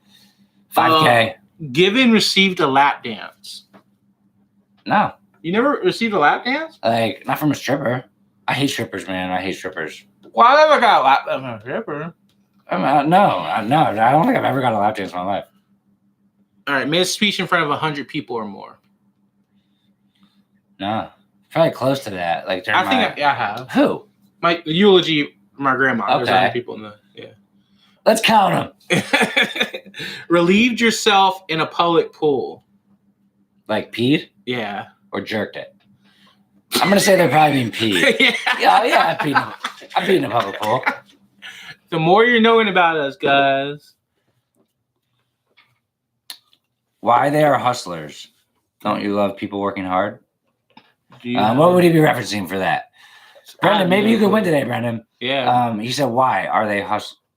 5K. Given received a lap dance. No. You never received a lap dance? Like not from a stripper. I hate strippers, man. I hate strippers. Well, I never got a lap dance from a stripper. No. I don't think I've ever got a lap dance in my life. All right, made a speech in front of 100 people or more. No, probably close to that. Like I think I have. Who? My eulogy for my grandma. Okay. There's 100 people in the Let's count them. Relieved yourself in a public pool. Like peed? Yeah. Or jerked it. I'm gonna say they're probably being peed. Yeah. I peed in a public pool. The more you're knowing about us, guys. Why they are hustlers? Don't you love people working hard? What would he be referencing for that? Brendan, maybe you could win today, Brendan. Yeah. He said, "Why are they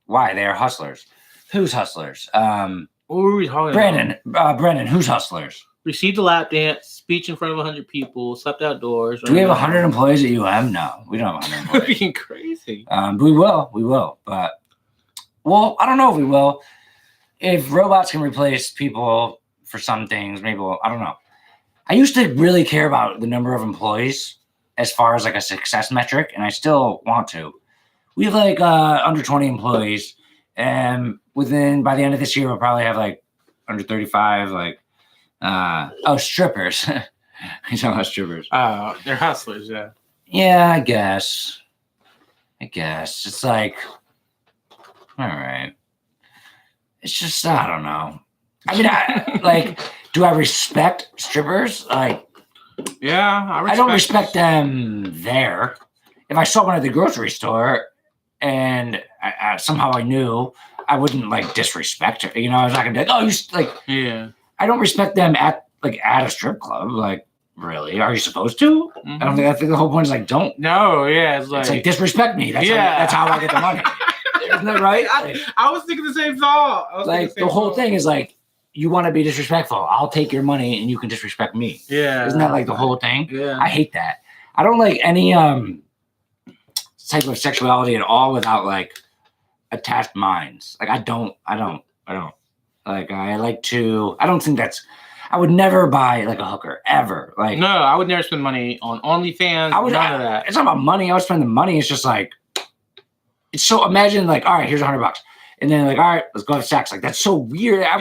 Why they are hustlers? Who's hustlers? What were we talking about? Brendan, who's hustlers? Received a lap dance, speech in front of 100 people, slept outdoors. Do we have 100 employees at UM? No, we don't have 100 employees. Being crazy. We will. But well, I don't know if we will. If robots can replace people for some things, maybe I don't know. I used to really care about the number of employees as far as like a success metric, and I still want to. We have like under 20 employees, and by the end of this year, we'll probably have like under 35. Like Strippers. He's talking about strippers. They're hustlers, yeah. Yeah, I guess. It's like, all right. It's just, I don't know. I mean, do I respect strippers? Like, yeah, I don't respect them there. If I saw one at the grocery store and somehow I knew, I wouldn't like disrespect her. You know, I was not gonna be like, oh, you like. Yeah. I don't respect them at a strip club. Like, really? Are you supposed to? Mm-hmm. I think the whole point is like, don't. No, yeah, it's like disrespect me. That's how I get the money. Isn't that right? I was thinking the same thought. The whole thing is like, you want to be disrespectful. I'll take your money and you can disrespect me. Yeah. Isn't that like the whole thing? Yeah. I hate that. I don't like any type of sexuality at all without like attached minds. Like I don't. Like I don't think I would never buy like a hooker ever. Like no, I would never spend money on OnlyFans. None of that. It's not about money. I would spend the money. It's just like, it's so, imagine like, all right, here's $100. And then like, all right, let's go have sex. Like, that's so weird. I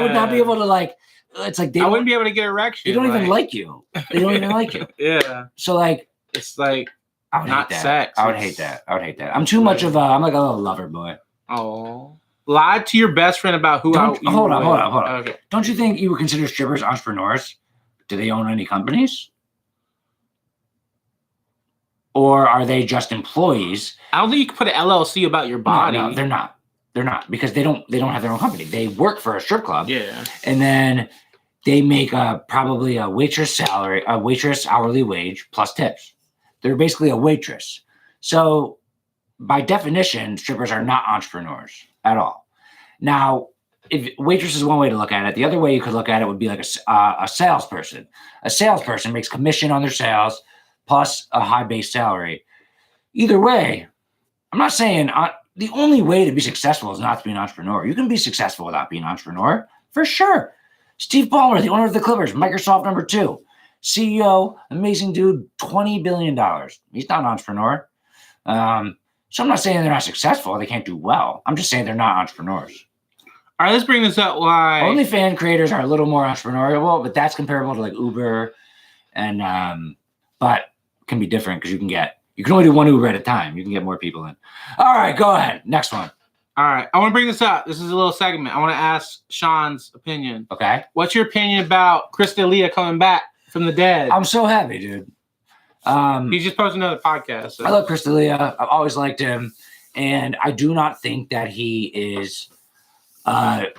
would not be able to like, it's like, I wouldn't be able to get erection. They don't even like you. They don't even like you. Yeah. So like, it's like, I would not hate that. sex. I would hate that. I'm too much of I'm like a little lover boy. Oh. Lied to your best friend about who hold on. Okay. Don't you think you would consider strippers entrepreneurs? Do they own any companies? Or are they just employees? I don't think you can put an LLC about your body. No, they're not. They're not, because they don't have their own company. They work for a strip club. Yeah. And then they make probably a waitress hourly wage plus tips. They're basically a waitress. So by definition, strippers are not entrepreneurs at all. Now, if waitress is one way to look at it, the other way you could look at it would be like a salesperson. A salesperson makes commission on their sales plus a high base salary. Either way, I'm not saying the only way to be successful is not to be an entrepreneur. You can be successful without being an entrepreneur, for sure. Steve Ballmer, the owner of the Clippers, Microsoft #2, CEO, amazing dude, $20 billion. He's not an entrepreneur. So I'm not saying they're not successful. They can't do well. I'm just saying they're not entrepreneurs. All right, let's bring this up. Why OnlyFans creators are a little more entrepreneurial, but that's comparable to like Uber, and but can be different because you can only do one Uber at a time. You can get more people in. All right, go ahead. Next one. All right, I want to bring this up. This is a little segment. I want to ask Sean's opinion. Okay. What's your opinion about Chris D'Elia coming back from the dead? I'm so happy, dude. He just posted another podcast. So. I love Chris D'Elia. I've always liked him, and I do not think that he is a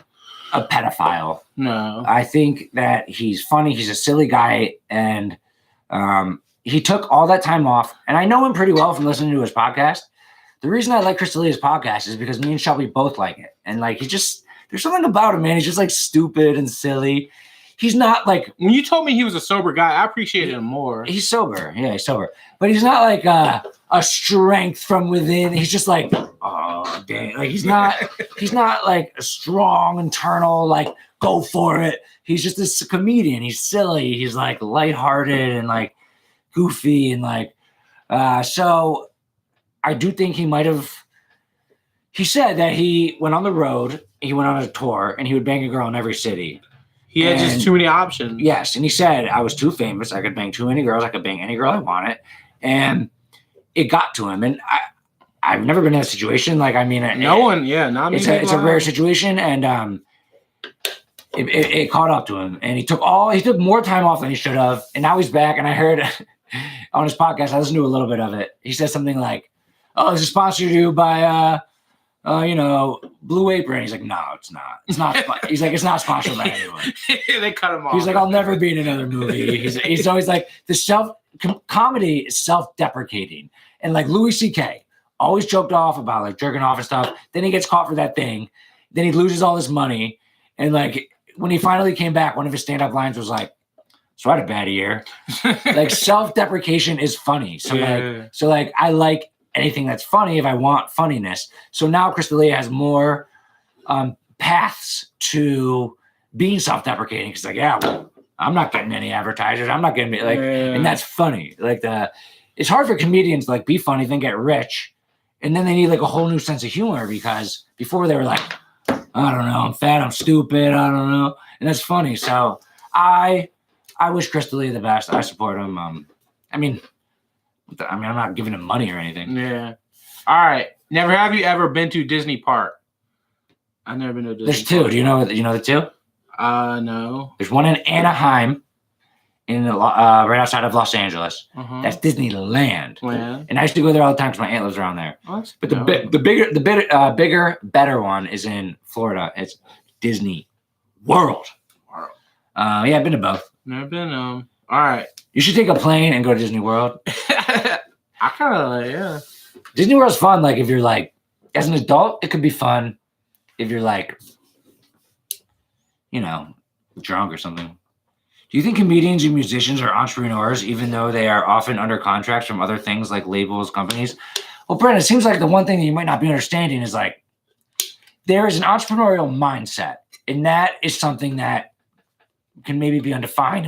pedophile. No. I think that he's funny. He's a silly guy, and he took all that time off. And I know him pretty well from listening to his podcast. The reason I like Chris D'Elia's podcast is because me and Shelby both like it. And like, there's something about him, man. He's just like stupid and silly. He's not like, when you told me he was a sober guy, I appreciated him more. He's sober. Yeah, he's sober. But he's not like a strength from within. He's just like, oh, dang. Like he's not like a strong internal, like, go for it. He's just this comedian. He's silly. He's like lighthearted and like goofy and like, so I do think he said that he went on the road, he went on a tour, and he would bang a girl in every city. He had just too many options. Yes, and he said, I was too famous. I could bang too many girls. I could bang any girl I wanted. And it got to him. And I've never been in a situation. Like, I mean, not me. It's a rare situation. And it caught up to him. And he took more time off than he should have. And now he's back. And I heard on his podcast, I listened to a little bit of it. He said something like, oh, this is sponsored you by, Blue Apron. He's like, no, it's not. It's not. He's like, it's not sponsored by anyone. They cut him off. He's like, I'll never be in another movie. He's always like, the comedy is self-deprecating. And like Louis C.K. always joked off about like jerking off and stuff. Then he gets caught for that thing. Then he loses all this money. And like when he finally came back, one of his stand-up lines was like, so I had a bad year. Like self-deprecation is funny. So I like anything that's funny if I want funniness. So now Chris D'Elia has more paths to being self-deprecating. Because like, yeah, well, I'm not getting any advertisers. I'm not getting and that's funny. Like it's hard for comedians to like be funny, then get rich, and then they need like a whole new sense of humor because before they were like, I don't know, I'm fat, I'm stupid, I don't know, and that's funny. So I wish Chris D'Elia the best. I support him. I mean, I'm not giving him money or anything. Yeah. All right. Never have you ever been to Disney Park? I've never been to a Disney There's two. Park. Do you know the two? No. There's one in Anaheim, right outside of Los Angeles. That's Disneyland. Land. And I used to go there all the time because my aunt lives around there. Oh, But the bigger, better one is in Florida. It's Disney World. Yeah, I've been to both. Never been. All right. You should take a plane and go to Disney World. I kind of yeah. Disney World's fun. Like if you're like, as an adult, it could be fun. If you're like, drunk or something. Do you think comedians and musicians are entrepreneurs, even though they are often under contracts from other things like labels, companies? Well, Brent, it seems like the one thing that you might not be understanding is like, there is an entrepreneurial mindset, and that is something that can maybe be undefined.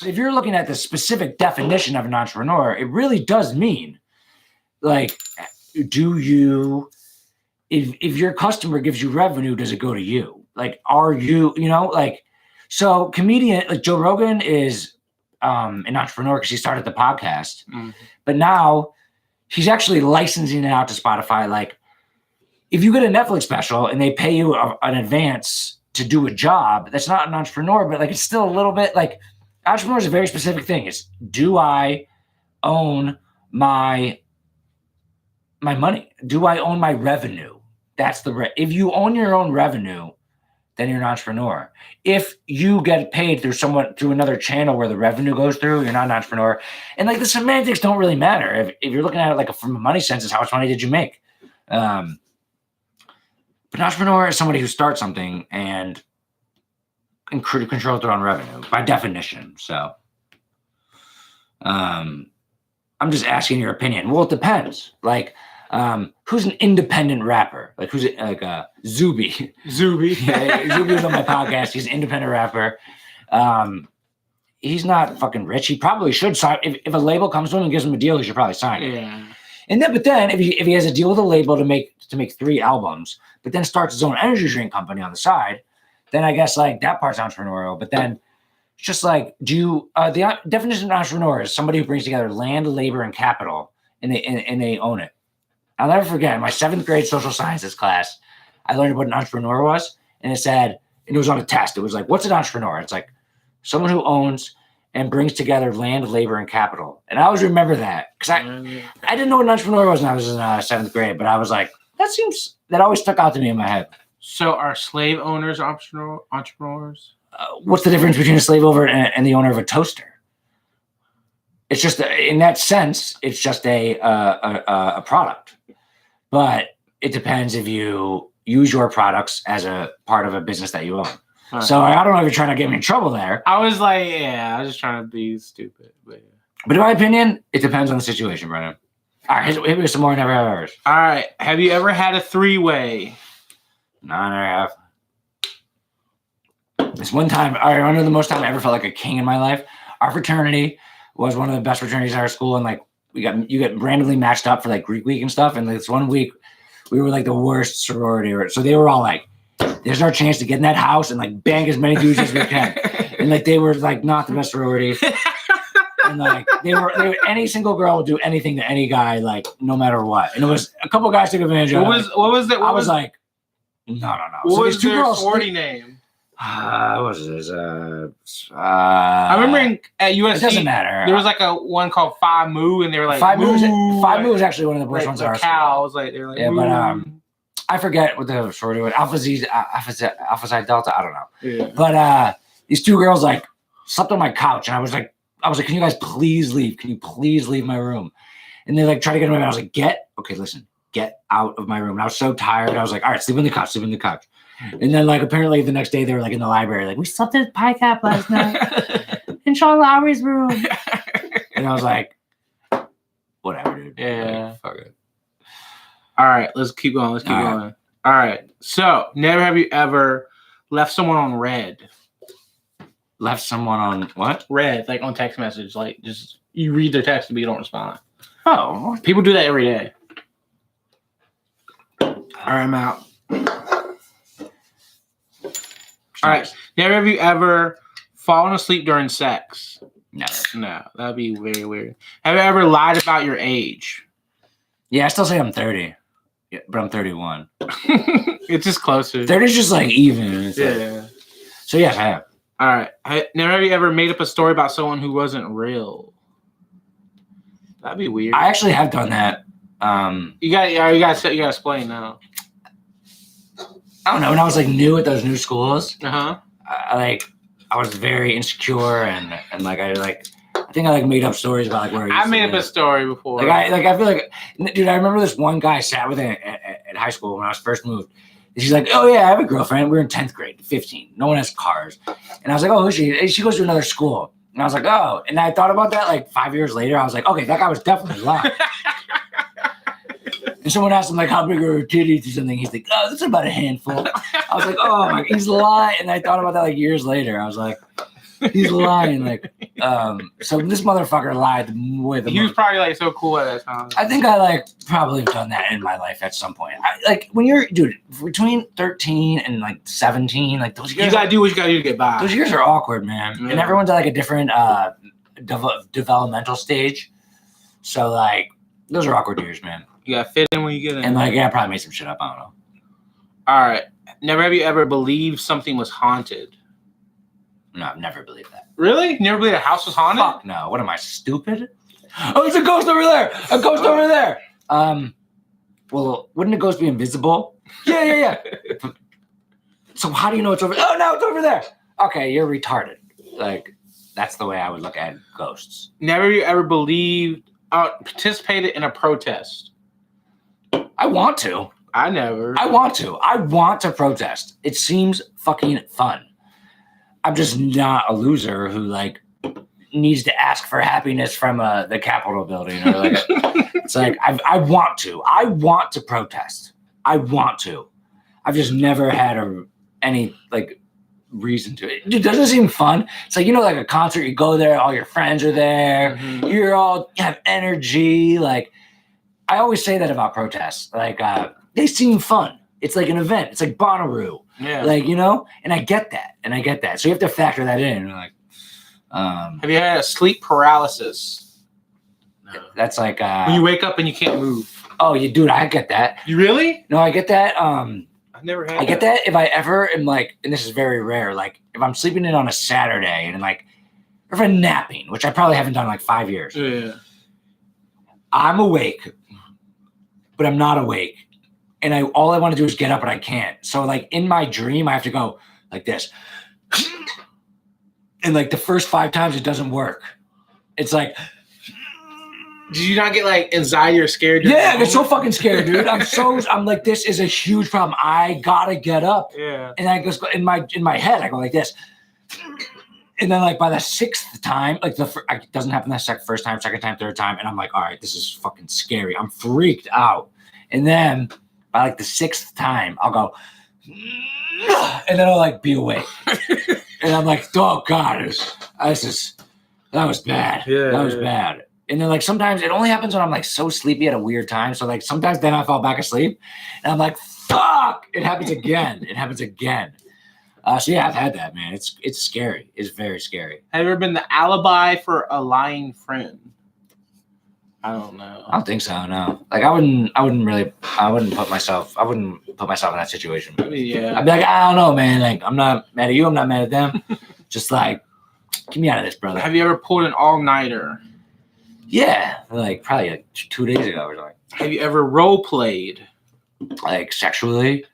But if you're looking at the specific definition of an entrepreneur, it really does mean, like, if your customer gives you revenue, does it go to you? Like, are you, so comedian, like Joe Rogan is an entrepreneur because he started the podcast, but now he's actually licensing it out to Spotify. Like, if you get a Netflix special and they pay you an advance to do a job, that's not an entrepreneur, but like, it's still a little bit like, entrepreneur is a very specific thing. It's, do I own my money? Do I own my revenue? That's if you own your own revenue, then you're an entrepreneur. If you get paid through another channel where the revenue goes through, you're not an entrepreneur. And like the semantics don't really matter. If you're looking at it like from a money sense, is how much money did you make? But an entrepreneur is somebody who starts something and control their own revenue by definition. So I'm just asking your opinion. Well, it depends. Like, who's an independent rapper? Like, who's like Zuby? Zuby. Yeah, Zuby's on my podcast. He's an independent rapper. He's not fucking rich. He probably should sign. If a label comes to him and gives him a deal, he should probably sign it. Yeah. And then, if he has a deal with a label to make 3 albums, but then starts his own energy drink company on the side, then I guess like that part's entrepreneurial. But then it's just like, the definition of entrepreneur is somebody who brings together land, labor, and capital, and they own it. I'll never forget, in my 7th grade social sciences class, I learned what an entrepreneur was, and it was on a test. It was like, what's an entrepreneur? It's like someone who owns and brings together land, labor, and capital. And I always remember that because I didn't know what an entrepreneur was when I was in 7th grade, but I was like, that always stuck out to me in my head. So are slave owners entrepreneurs? What's the difference between a slave owner and the owner of a toaster? It's just, in that sense, it's just a product. But it depends if you use your products as a part of a business that you own. Right. So I don't know if you're trying to get me in trouble there. I was like, I was just trying to be stupid. But in my opinion, it depends on the situation, Brennan. All right, hit me with some more never have ever's. All right. Have you ever had a 3-way? No, I never have. This one time, I remember the most time I ever felt like a king in my life. Our fraternity was one of the best fraternities in our school, and like you get randomly matched up for like Greek week and stuff. And this one week, we were like the worst sorority. So they were all like, "There's our chance to get in that house and like bang as many dudes as we can." And like they were like not the best sorority. And like they were any single girl would do anything to any guy, like no matter what. And it was a couple guys took advantage of it. What was that? I was like, no. What was their sorority name? What was this? I remember at USC, it doesn't matter. There was like a one called Phi Mu, and they were like Phi Mu was actually one of the worst ones. Like cows, like they're like but I forget what the sorority was. Alpha Psi Delta. I don't know. Yeah. But these 2 girls like slept on my couch, and I was like, can you guys please leave? Can you please leave my room? And they like try to get away. I was like, get out of my room. And I was so tired. I was like, all right, sleep in the couch. And then like apparently the next day they were like in the library, like, we slept at Pi Cap last night in Sean Lowry's room. And I was like, whatever, dude. Yeah. Like, fuck it. All right, let's keep going. All right. So, never have you ever left someone on red? Left someone on what? Red, like on text message. Like just you read their text but you don't respond. Oh, people do that every day. All right, I'm out. All right. Never have you ever Falling asleep during sex. Never. No, that'd be very weird. Have you ever lied about your age? Yeah, I still say I'm 30, but I'm 31. It's just closer. 30 is just like even. It's like- Yeah. so yes, I have. All right. Never have you ever made up a story about someone who wasn't real? That'd be weird. I actually have done that. You gotta explain now. I don't know. When I was like new at those new schools, Uh-huh. I was very insecure and like I think I like made up stories about like where I made up a story before. I feel like, dude, I remember this one guy I sat with at high school when I was first moved. She's like, oh yeah, I have a girlfriend. We're in 10th grade, 15. No one has cars. And I was like, oh, who's she? She goes to another school. And I was like, oh. And I thought about that like 5 years later. I was like, okay, that guy was definitely lying. And someone asked him like, how big are her titties or something. He's like, oh, that's about a handful. I was like, oh my, he's lying. And I thought about that like years later. I was like, he's lying. Like, so this motherfucker lied way the He was most. probably like so cool at that time. I think I like probably have done that in my life at some point. Like when you're, dude, between 13 and like 17, like those years, You gotta do what you gotta do to get by. those years are awkward, man. Yeah. And everyone's at like a different developmental stage. So like those are awkward years, man. You gotta fit in when you get in. And like, yeah, I probably made some shit up. I don't know. All right. Never have you ever believed something was haunted? No, I've never believed that. Really? Never believed a house was haunted? Fuck no. What am I, stupid? Oh, there's a ghost over there. A ghost over there. Well, wouldn't a ghost be invisible? Yeah. So how do you know it's over? Oh, no, it's over there. Okay, you're retarded. Like, that's the way I would look at ghosts. Never have you ever participated in a protest? I want to. I never. I want to protest. It seems fucking fun. I'm just not a loser who like needs to ask for happiness from the Capitol building or like it's like I want to protest. I want to. I've just never had any like reason to it. Dude, doesn't it seem fun? It's like, you know, like a concert, you go there, all your friends are there, you have energy. Like I always say that about protests. Like they seem fun. It's like an event. It's like Bonnaroo. Yeah. Like, you know, and I get that. So you have to factor that in. Like, have you had a sleep paralysis? No. That's like when you wake up and you can't move. Oh, you dude, I get that. You really? No, I get that. I've never had. I get that if I ever am like, and this is very rare. Like if I'm sleeping in on a Saturday and like, or if I'm napping, which I probably haven't done in like 5 years. Yeah. I'm awake, but I'm not awake. And all I want to do is get up, but I can't. So like in my dream, I have to go like this. And like the first 5 times, it doesn't work. It's like, did you not get like anxiety or scared? Yeah, I get so fucking scared, dude. I'm like, this is a huge problem. I gotta get up. Yeah. And I just go in my head, I go like this. And then like by the 6th time, like it doesn't happen the first time, second time, third time. And I'm like, all right, this is fucking scary. I'm freaked out. And then by like the 6th time, I'll go, and then I'll like be awake. And I'm like, oh God, that was bad. Yeah, that was bad. And then like sometimes it only happens when I'm like so sleepy at a weird time. So like sometimes then I fall back asleep and I'm like, fuck, it happens again. So yeah, I've had that, man. It's scary. It's very scary. Have you ever been the alibi for a lying friend? I don't know. I don't think so. No, like I wouldn't put myself in that situation. I mean, yeah. I'd be like, I don't know, man. Like I'm not mad at you. I'm not mad at them. Just like, get me out of this, brother. Have you ever pulled an all-nighter? Yeah, like probably like 2 days ago or something. Have you ever role played? Like sexually,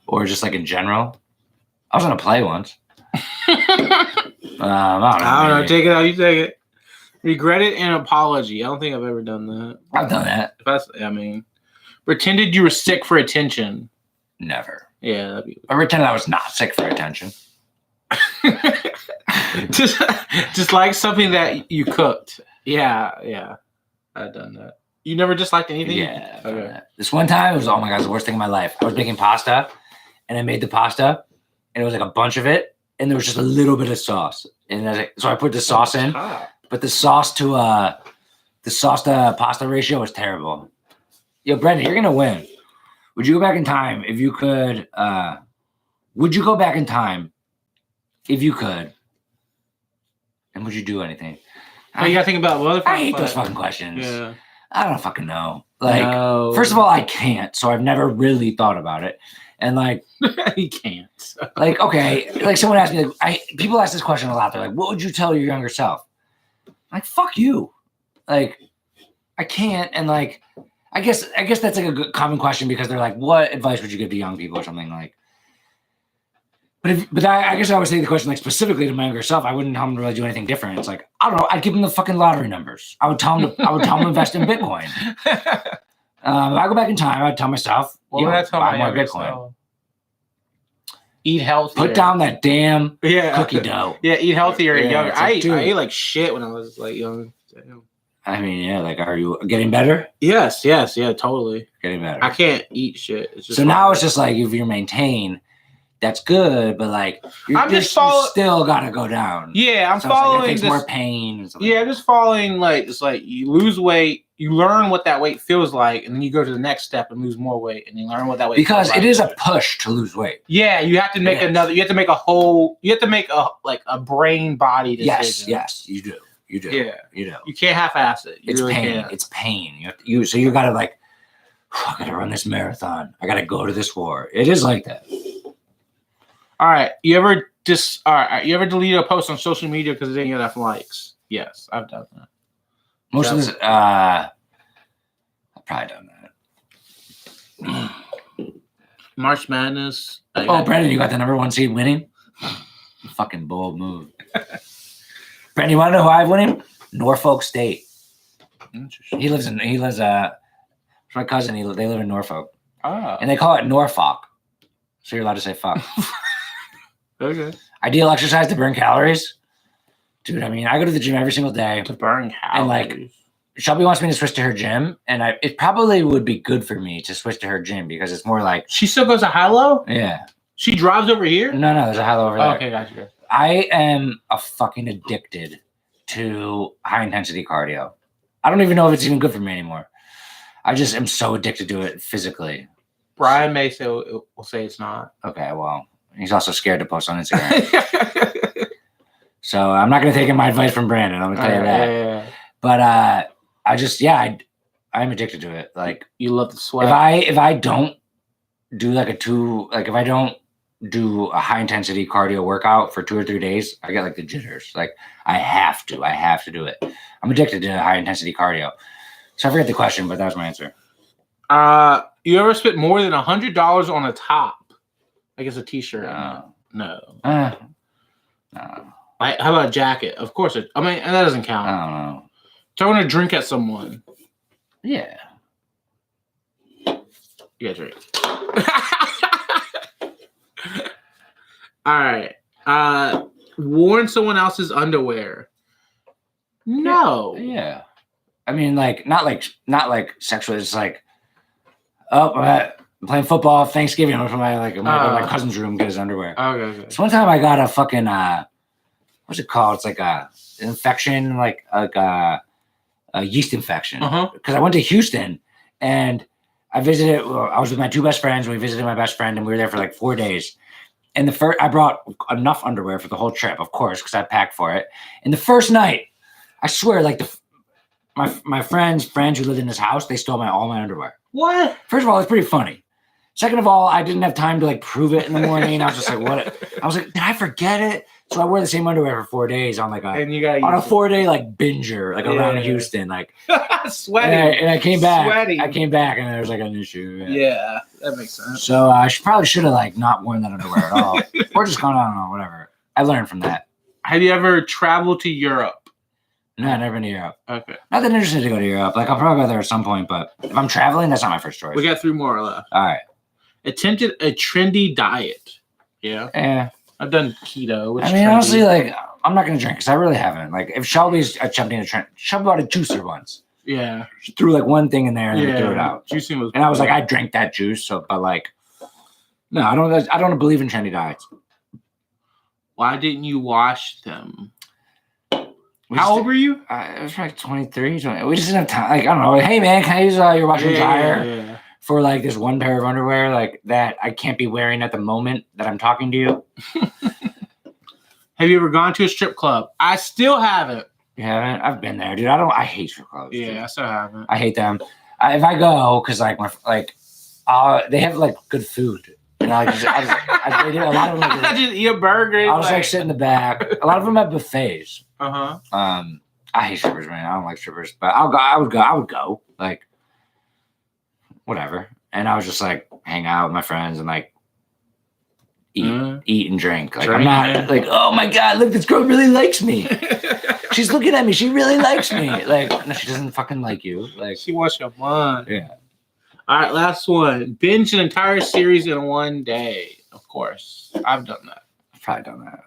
or just like in general? I was on a play once. I don't know. Take it out. You take it. Regretted an apology. I don't think I've ever done that. I've done that. Pretended you were sick for attention. Never. Yeah, that'd be. I pretended I was not sick for attention. just like something that you cooked. Yeah. I've done that. You never disliked anything? Yeah. Okay. This one time, it was, oh my God, it was the worst thing in my life. I was making pasta, and I made the pasta, and it was like a bunch of it, and there was just a little bit of sauce. And so I put the sauce in, but the sauce to pasta ratio was terrible. Yo, Brendan, you're going to win. Would you go back in time if you could? Would you go back in time if you could And would you do anything? Oh, you gotta think about what I hate those fucking questions. Yeah. I don't fucking know. Like, No. first of all, I can't, so I've never really thought about it. And like, you can't. like, okay, like someone asked me, like, people ask this question a lot. They're like, "What would you tell your younger self?" I'm like, fuck you. Like, I can't. And like, I guess that's like a good common question because they're like, "What advice would you give to young people?" or something like. But I guess I would say the question like specifically to my younger self. I wouldn't tell them to really do anything different. It's like, I don't know. I'd give them the fucking lottery numbers. I would tell them to invest in Bitcoin. If I go back in time, I'd tell myself, What would I tell buy my more younger Bitcoin. self? Eat healthier. Put down that damn yeah. cookie dough. Yeah, eat healthier and Yeah, younger. it's like, I ate like shit when I was like young. Damn. I mean, yeah, like, are you getting better? Yes, yeah, totally. Getting better. I can't eat shit. It's just So now it's just like if you maintain, that's good, but like you still gotta go down. Yeah, I'm so following like, it takes this. more pain. And Yeah, I'm just following like it's like you lose weight, you learn what that weight feels like, and then you go to the next step and lose more weight, and you learn what that weight because feels like. it is a push to lose weight. Yeah, you have to make another. You have to make a brain body decision. Yes, you do. Yeah, you do. You can't half-ass it. It's really pain. can't. It's pain. So you gotta like, I gotta run this marathon. I gotta go to this war. It is like that. All right. You ever delete a post on social media because it didn't get enough likes? Yes, I've done that. Most of this, I've probably done that. March Madness. Brandon, you got the number 1 seed winning? Fucking bold move. Brandon, you want to know who I've winning? Norfolk State. Interesting. He lives my cousin. They live in Norfolk. Ah. And they call it Norfolk. So you're allowed to say fuck. Okay. Ideal exercise to burn calories. Dude, I mean, I go to the gym every single day. To burn calories. And like, Shelby wants me to switch to her gym. And it probably would be good for me to switch to her gym because it's more like. She still goes to Hilo? Yeah. She drives over here? No, there's a Hilo over there. Okay, gotcha. I am fucking addicted to high intensity cardio. I don't even know if it's even good for me anymore. I just am so addicted to it physically. Brian may will say it's not. Okay, well, he's also scared to post on Instagram. So I'm not going to take my advice from Brandon. I'm going to tell you that. Yeah. But I'm addicted to it. Like, you love the sweat. If I don't do if I don't do a high intensity cardio workout for 2 or 3 days, I get like the jitters. Like I have to do it. I'm addicted to high intensity cardio. So I forget the question, but that was my answer. You ever spent more than $100 on a top? I guess a t-shirt. No. No. How about a jacket? Of course. And that doesn't count. I don't know. Throwing a drink at someone. Yeah. You got a drink. All right. Worn someone else's underwear. No. Yeah. I mean, like not like sexual. It's like, I'm playing football Thanksgiving. I'm from my cousin's room, get his underwear. Okay. So one time I got a fucking what's it called? It's like a infection, like a yeast infection. Because I went to Houston and I visited. I was with my 2 best friends. We visited my best friend, and we were there for like 4 days. And I brought enough underwear for the whole trip, of course, because I packed for it. And the first night, I swear, like my friends who lived in this house, they stole all my underwear. What? First of all, it's pretty funny. Second of all, I didn't have time to like prove it in the morning. I was just like, what? I was like, did I forget it? So I wore the same underwear for 4 days on like a 4-day like binger, like around Houston, like sweating. And I came back. Sweating. I came back and there was like an issue. Yeah, that makes sense. So I probably should have like not worn that underwear at all, or just gone on or whatever. I learned from that. Have you ever traveled to Europe? No, I've never been to Europe. Okay. Not that interested to go to Europe. Like I'll probably go there at some point, but if I'm traveling, that's not my first choice. We got 3 more left. All right. Attempted a trendy diet. Yeah. Yeah. I've done keto. I mean, honestly, like I'm not gonna drink because I really haven't. Like if Shelby's attempting a trend, Shelby bought a juicer once. Yeah. She threw like one thing in there and then threw it out. Juicing was. And I was like, I drank that juice. So, but like, no, I don't believe in trendy diets. Why didn't you wash them? How old were you? I was like 23. 20. We just didn't have time. Like I don't know. Hey man, can I use your washer and dryer? Yeah. For like this one pair of underwear like that I can't be wearing at the moment that I'm talking to you. Have you ever gone to a strip club? I still haven't. You haven't? I've been there, dude. I hate strip clubs. Yeah, dude. I still haven't. I hate them. If I go, because like they have like good food. You know, they do a lot of them. Just eat a burger. I was like sit in the back. A lot of them have buffets. Uh-huh. I hate strippers, man. I don't like strippers, but I would go, like, whatever. And I was just like hang out with my friends and like eat and drink. Like I'm not like, oh my god, look, this girl really likes me. She's looking at me. She really likes me. Like, no, she doesn't fucking like you. Like, she wants your money. Yeah. All right, last one. Binge an entire series in one day. Of course, I've done that. I've probably done that.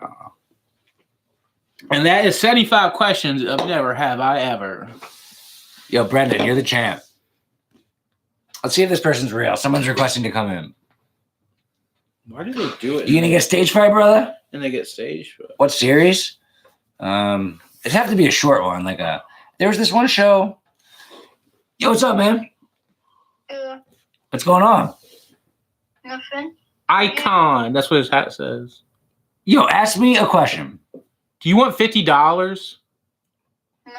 And that is 75 questions of never have I ever. Yo, Brendan, you're the champ. Let's see if this person's real. Someone's requesting to come in. Why do they do it? You gonna get stage fright, brother? And they get stage fright. What series? It'd have to be a short one. Like there was this one show. Yo, what's up, man? What's going on? Nothing. Icon. That's what his hat says. Yo, ask me a question. Do you want $50? No.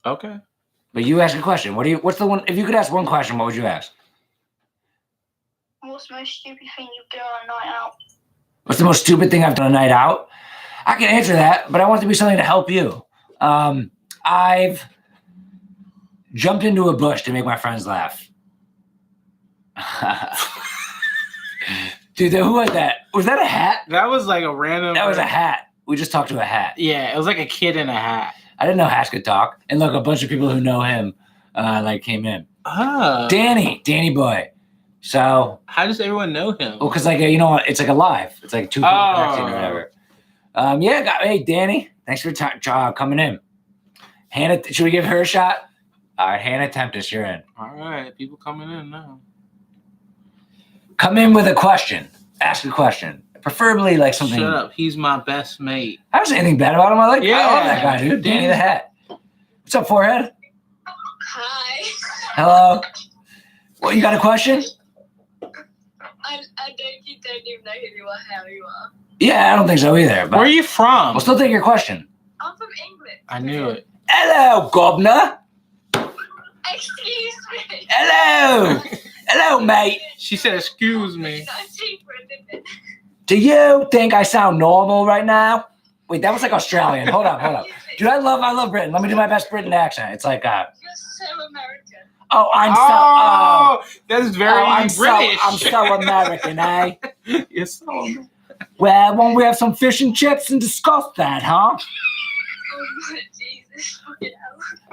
Okay. But you ask a question. What's the one? If you could ask one question, what would you ask? What's the most stupid thing you've done on a night out? What's the most stupid thing I've done on a night out? I can answer that, but I want it to be something to help you. I've jumped into a bush to make my friends laugh. Dude, who had that? Was that a hat? That was like a random. That was a hat. We just talked to a hat. Yeah, it was like a kid in a hat. I didn't know hats could talk. And look, a bunch of people who know him came in. Oh. Danny boy. So how does everyone know him? Well, because it's like a live. It's like two people connecting or whatever. Hey, Danny, thanks for coming in. Hannah, should we give her a shot? All right, Hannah Tempest, you're in. All right, people coming in now. Come in with a question. Ask a question. Preferably like something. Shut up. He's my best mate. I don't say anything bad about him. I love that guy, dude. Danny. Danny the Hat. What's up, forehead? Hi. Hello. What, you got a question? I don't even know who the hell you are. Yeah, I don't think so either. But where are you from? We'll still take your question. I'm from England. I knew it. Hello, Gobner. Excuse me. Hello. Hello, mate. She said, excuse me. Do you think I sound normal right now? Wait, that was like Australian. Hold up. Dude, I love Britain. Let me do my best Britain accent. It's like You're so American. Oh, that is very British. I'm so American, eh? You're so American. Well, won't we have some fish and chips and discuss that, huh? Oh, Jesus.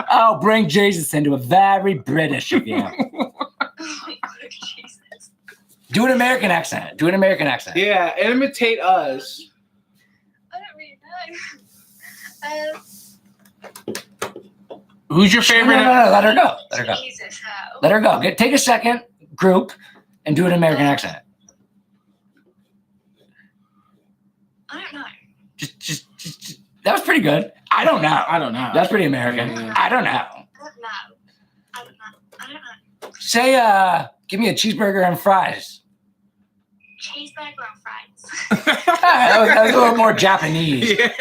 Oh, bring Jesus into a very British of you. Oh, my God, Jesus. Do an American accent. Yeah, imitate us. I don't really know. Who's your favorite? No, let her go. Jesus, how? Let her go. Take a second, group, and do an American accent. I don't know. Just. That was pretty good. I don't know. That's pretty American. Yeah. I don't know. I don't know. Say, give me a cheeseburger and fries. Cheeseburger and fries. that was a little more Japanese. Yeah.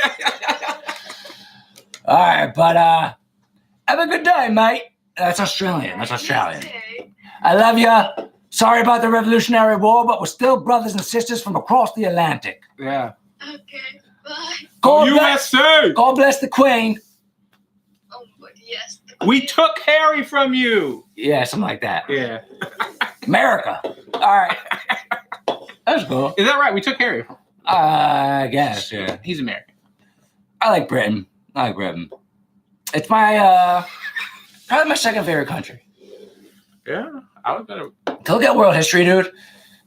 All right, but have a good day, mate. That's Australian. You too. I love you. Sorry about the Revolutionary War, but we're still brothers and sisters from across the Atlantic. Yeah. Okay, bye. USA. God bless the Queen. Oh, but yes. We took Harry from you. Yeah, something like that. Yeah. America. All right. That's cool. Is that right? We took Harry. I guess, yeah. He's American. I like Britain. It's my probably my second favorite country. Yeah. I was gonna. To look at world history, dude.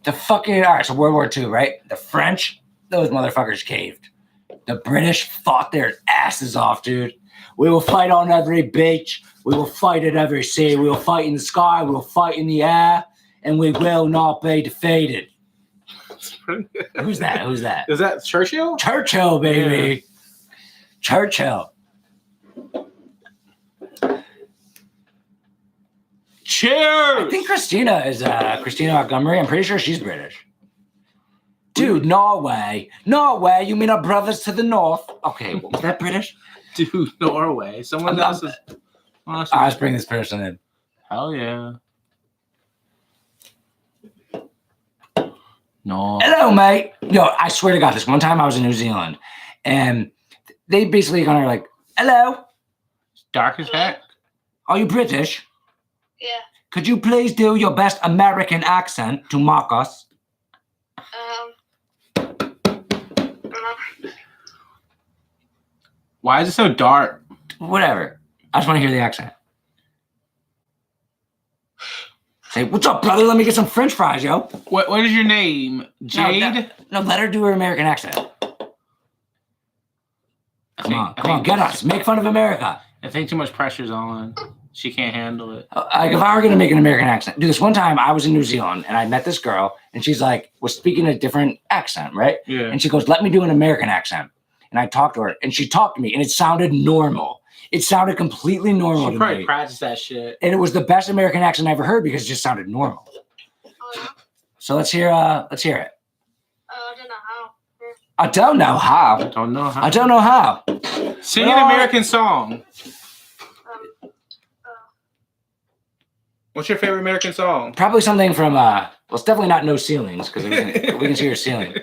All right, so World War II, right? The French, those motherfuckers caved. The British fought their asses off, dude. We will fight on every beach. We will fight at every sea. We will fight in the sky. We will fight in the air. And we will not be defeated. Who's that? Is that Churchill? Churchill, baby. Yeah. Churchill. Cheers. I think Christina Montgomery. I'm pretty sure she's British. Dude, Norway. Norway, you mean our brothers to the north? Okay, was that British? Dude, Norway. Someone else is. Let's bring this person in. Hell yeah. No. Hello, mate. Yo, I swear to God, this one time I was in New Zealand, and they basically kind of like, hello, Dark as heck. are you British? Yeah. Could you please do your best American accent to mock us? Why is it so dark? Whatever. I just want to hear the accent. Say, what's up, brother? Let me get some French fries, yo. What is your name? Jade? No, let her do her American accent. Come on, get us. Make fun of America. I think too much pressure's on. She can't handle it. Like if I were gonna make an American accent, dude, this one time I was in New Zealand and I met this girl and she's like, was speaking a different accent, right? Yeah. And she goes, let me do an American accent. And I talked to her and she talked to me and it sounded normal. It sounded completely normal She to probably me. practiced that shit. And it was the best American accent I ever heard because it just sounded normal. So let's hear it. I don't know how. I don't know how. Don't know how. I don't know how. Sing an American song. What's your favorite American song? Probably something from well, it's definitely not No Ceilings because we can see your ceiling.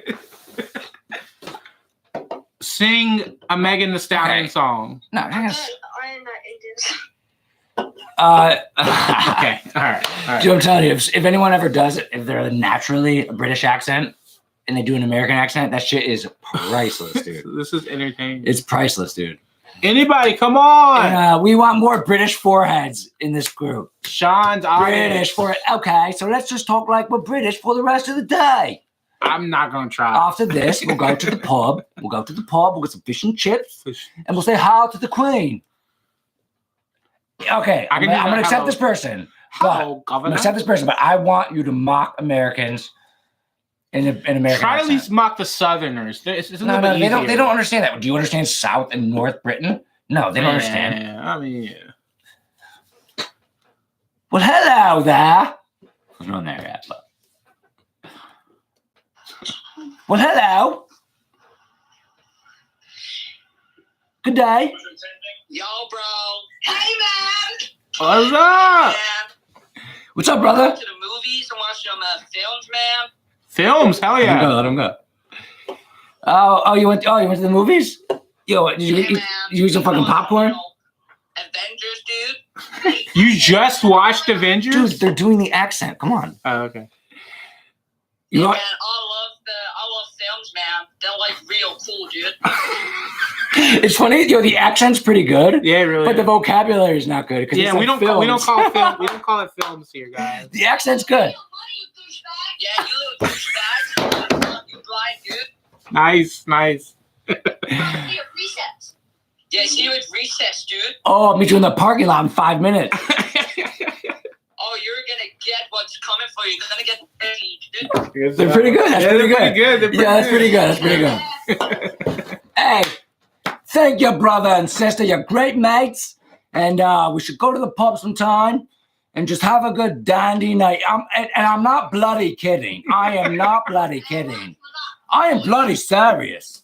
Sing a Megan Thee Stallion Okay. song. No, I guess. I am not Indian. Okay. All right. Dude, I'm telling you, if anyone ever does it, if they're naturally a British accent and they do an American accent, that shit is priceless, dude. This is entertaining. It's priceless, dude. Anybody, come on. And, we want more British foreheads in this group. Sean's audience. British forehead. Okay, so let's just talk like we're British for the rest of the day. I'm not going to try. After this, we'll go to the pub. We'll get some fish and chips, and we'll say hi to the Queen. Okay, I'm going to accept this person. Hello, I'm Governor. going to accept this person, but I want you to mock Americans in American Try to at accent. least mock the Southerners. It's a little No, bit they easier. don't understand that. Do you understand South and North Britain? No, they don't understand. Yeah, I mean, yeah. Well, hello there. There's no one there yet, but. Well, hello. Good day. Yo, bro. Hey, man. What's up? Man. What's up, brother? To the movies and watch some films, man. Films, hell yeah. Let him go. Oh, you went to the movies? Yo, did you Yeah, eat, man. you eat some fucking popcorn? Avengers, dude. You just watched Avengers? Dude, they're doing the accent. Come on. Oh, okay. You Yeah, know, man, I love films, man. They're like real cool, dude. it's funny. Yo, the accent's pretty good, Yeah, really. but the vocabulary is not good. yeah, we don't call it film. We don't call it films here, guys. The accent's good. Yeah, you little douchebag. You blind, dude. Nice. Recess. Yeah, see you at recess, dude. Oh, meet you in the parking lot in 5 minutes. Oh, you're gonna get what's coming for you. You're gonna get paid, dude. They're pretty good. That's pretty good. They're Yeah, that's pretty good. That's pretty good. Hey, thank you, brother and sister. You're great mates. And we should go to the pub sometime and just have a good dandy night. I'm not bloody kidding. I am not bloody kidding. I am bloody serious.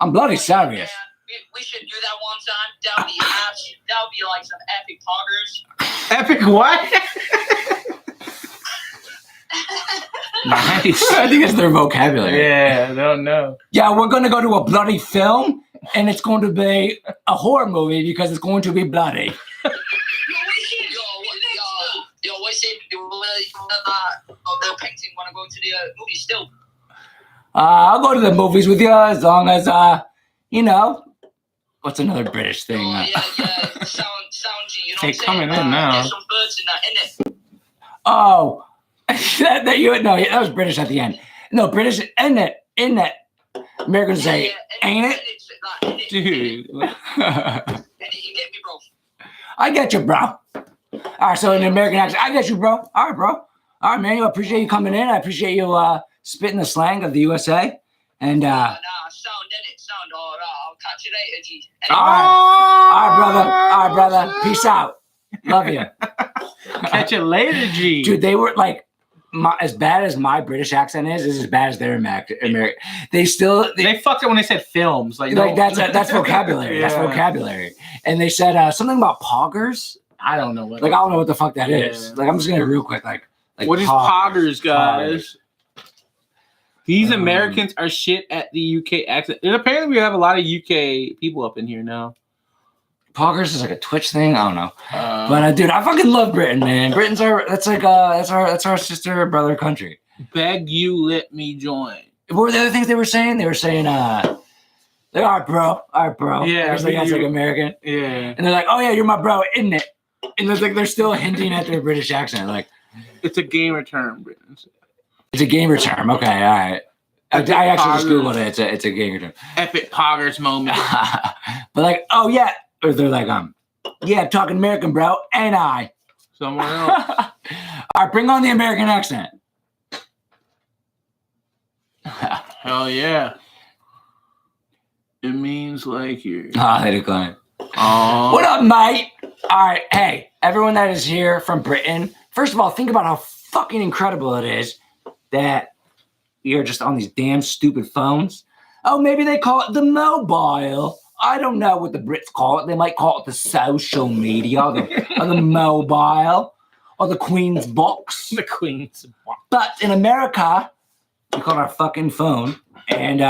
I'm bloody serious. Yeah, we should do that one time. That would be like some epic poggers. Epic what? Nice. I think it's their vocabulary. Yeah, I don't know. Yeah, we're going to go to a bloody film, and it's going to be a horror movie because it's going to be bloody. Yo, what's it? The painting want to go to the movie still. I'll go to the movies with you as long as, what's another British thing? Oh, yeah. Sound G. You know Hey, what I'm coming saying? in now. There's some birds in it. Oh, that was British at the end. No, British in it. Americans say, ain't it? Dude. You get me, bro. I get you, bro. All right, so in the American accent, I get you, bro. All right, bro. All right, man. I appreciate you coming in. I appreciate you spitting the slang of the USA. And Nah, sound in it. Sound. All right, I'll catch you later, G. all right, brother. Peace out. Love you. Catch you later, G. Dude, they were like, as bad as my British accent is as bad as their American. They fucked it when they said films. Like that's vocabulary. Yeah. That's vocabulary. And they said something about poggers. I don't know what. Like I don't know what the fuck that is. Yeah. Like I'm just gonna real quick. Like what is poggers, guys? These Americans are shit at the UK accent. And apparently, we have a lot of UK people up in here now. Poggers is like a Twitch thing. I don't know, but dude, I fucking love Britain, man. Britain's that's our sister brother country. Beg you, let me join. What were the other things they were saying? They were saying, all right, bro. Yeah, that's like American. Yeah, and they're like, oh yeah, you're my bro, isn't it? And it's like they're still hinting at their British accent. Like, it's a gamer term, Britain. It's a gamer term. Okay, all right. I actually just googled it. It's a gamer term. Epic poggers moment. But like, oh yeah. Or they're like, yeah, I'm talking American, bro, ain't I? Someone else. All right, bring on the American accent. Hell yeah. It means like you. They decline. What up, mate? All right, hey, everyone that is here from Britain, first of all, think about how fucking incredible it is that you're just on these damn stupid phones. Oh, maybe they call it the mobile. I don't know what the Brits call it. They might call it the social media or the mobile or the Queen's box. The Queen's box. But in America, we call it our fucking phone. And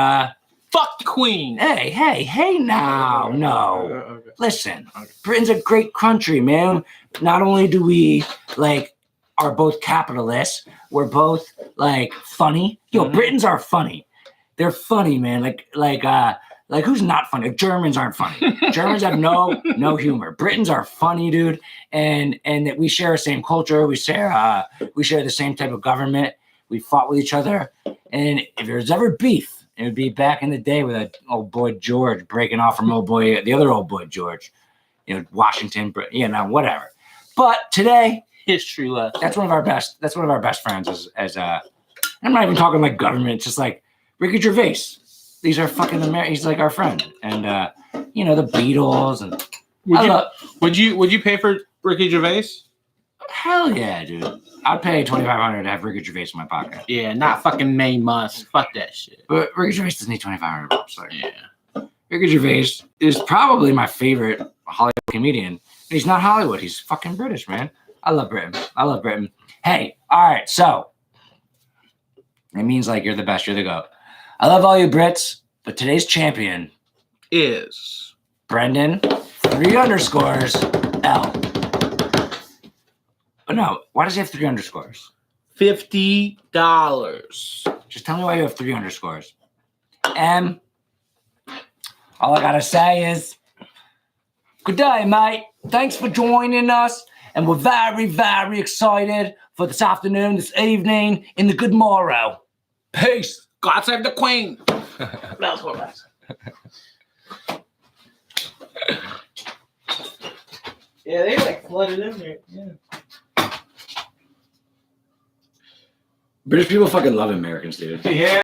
fuck the Queen. Hey now. No. Okay. Listen, Britain's a great country, man. Not only do we are both capitalists, we're both funny. Yo, Britons are funny. They're funny, man. Like who's not funny? Germans aren't funny. Germans have no humor. Britons are funny, dude, and that we share the same culture. We share the same type of government. We fought with each other, and if there's ever beef, it would be back in the day with that old boy George breaking off from the other old boy George, Washington, whatever. But today, history lesson. That's one of our best. That's one of our best friends. I'm not even talking like government. It's just like Ricky Gervais. These are fucking He's like our friend, and the Beatles and. Would you pay for Ricky Gervais? Hell yeah, dude! I'd pay $2,500 to have Ricky Gervais in my pocket. Yeah, not fucking May Musk. Fuck that shit. But Ricky Gervais doesn't need $2,500. So yeah, Ricky Gervais is probably my favorite Hollywood comedian. And he's not Hollywood. He's fucking British, man. I love Britain. Hey, all right, so it means you're the best. You're the GOAT. I love all you Brits, but today's champion is Brendan 3_L. Oh, no, why does he have 3 underscores? $50. Just tell me why you have 3 underscores. M. All I gotta say is, good day, mate. Thanks for joining us, and we're very, very excited for this afternoon, this evening, in the good morrow. Peace. God save the Queen. That was horrible. Yeah, they flooded in there. Yeah. British people fucking love Americans, dude. Yeah.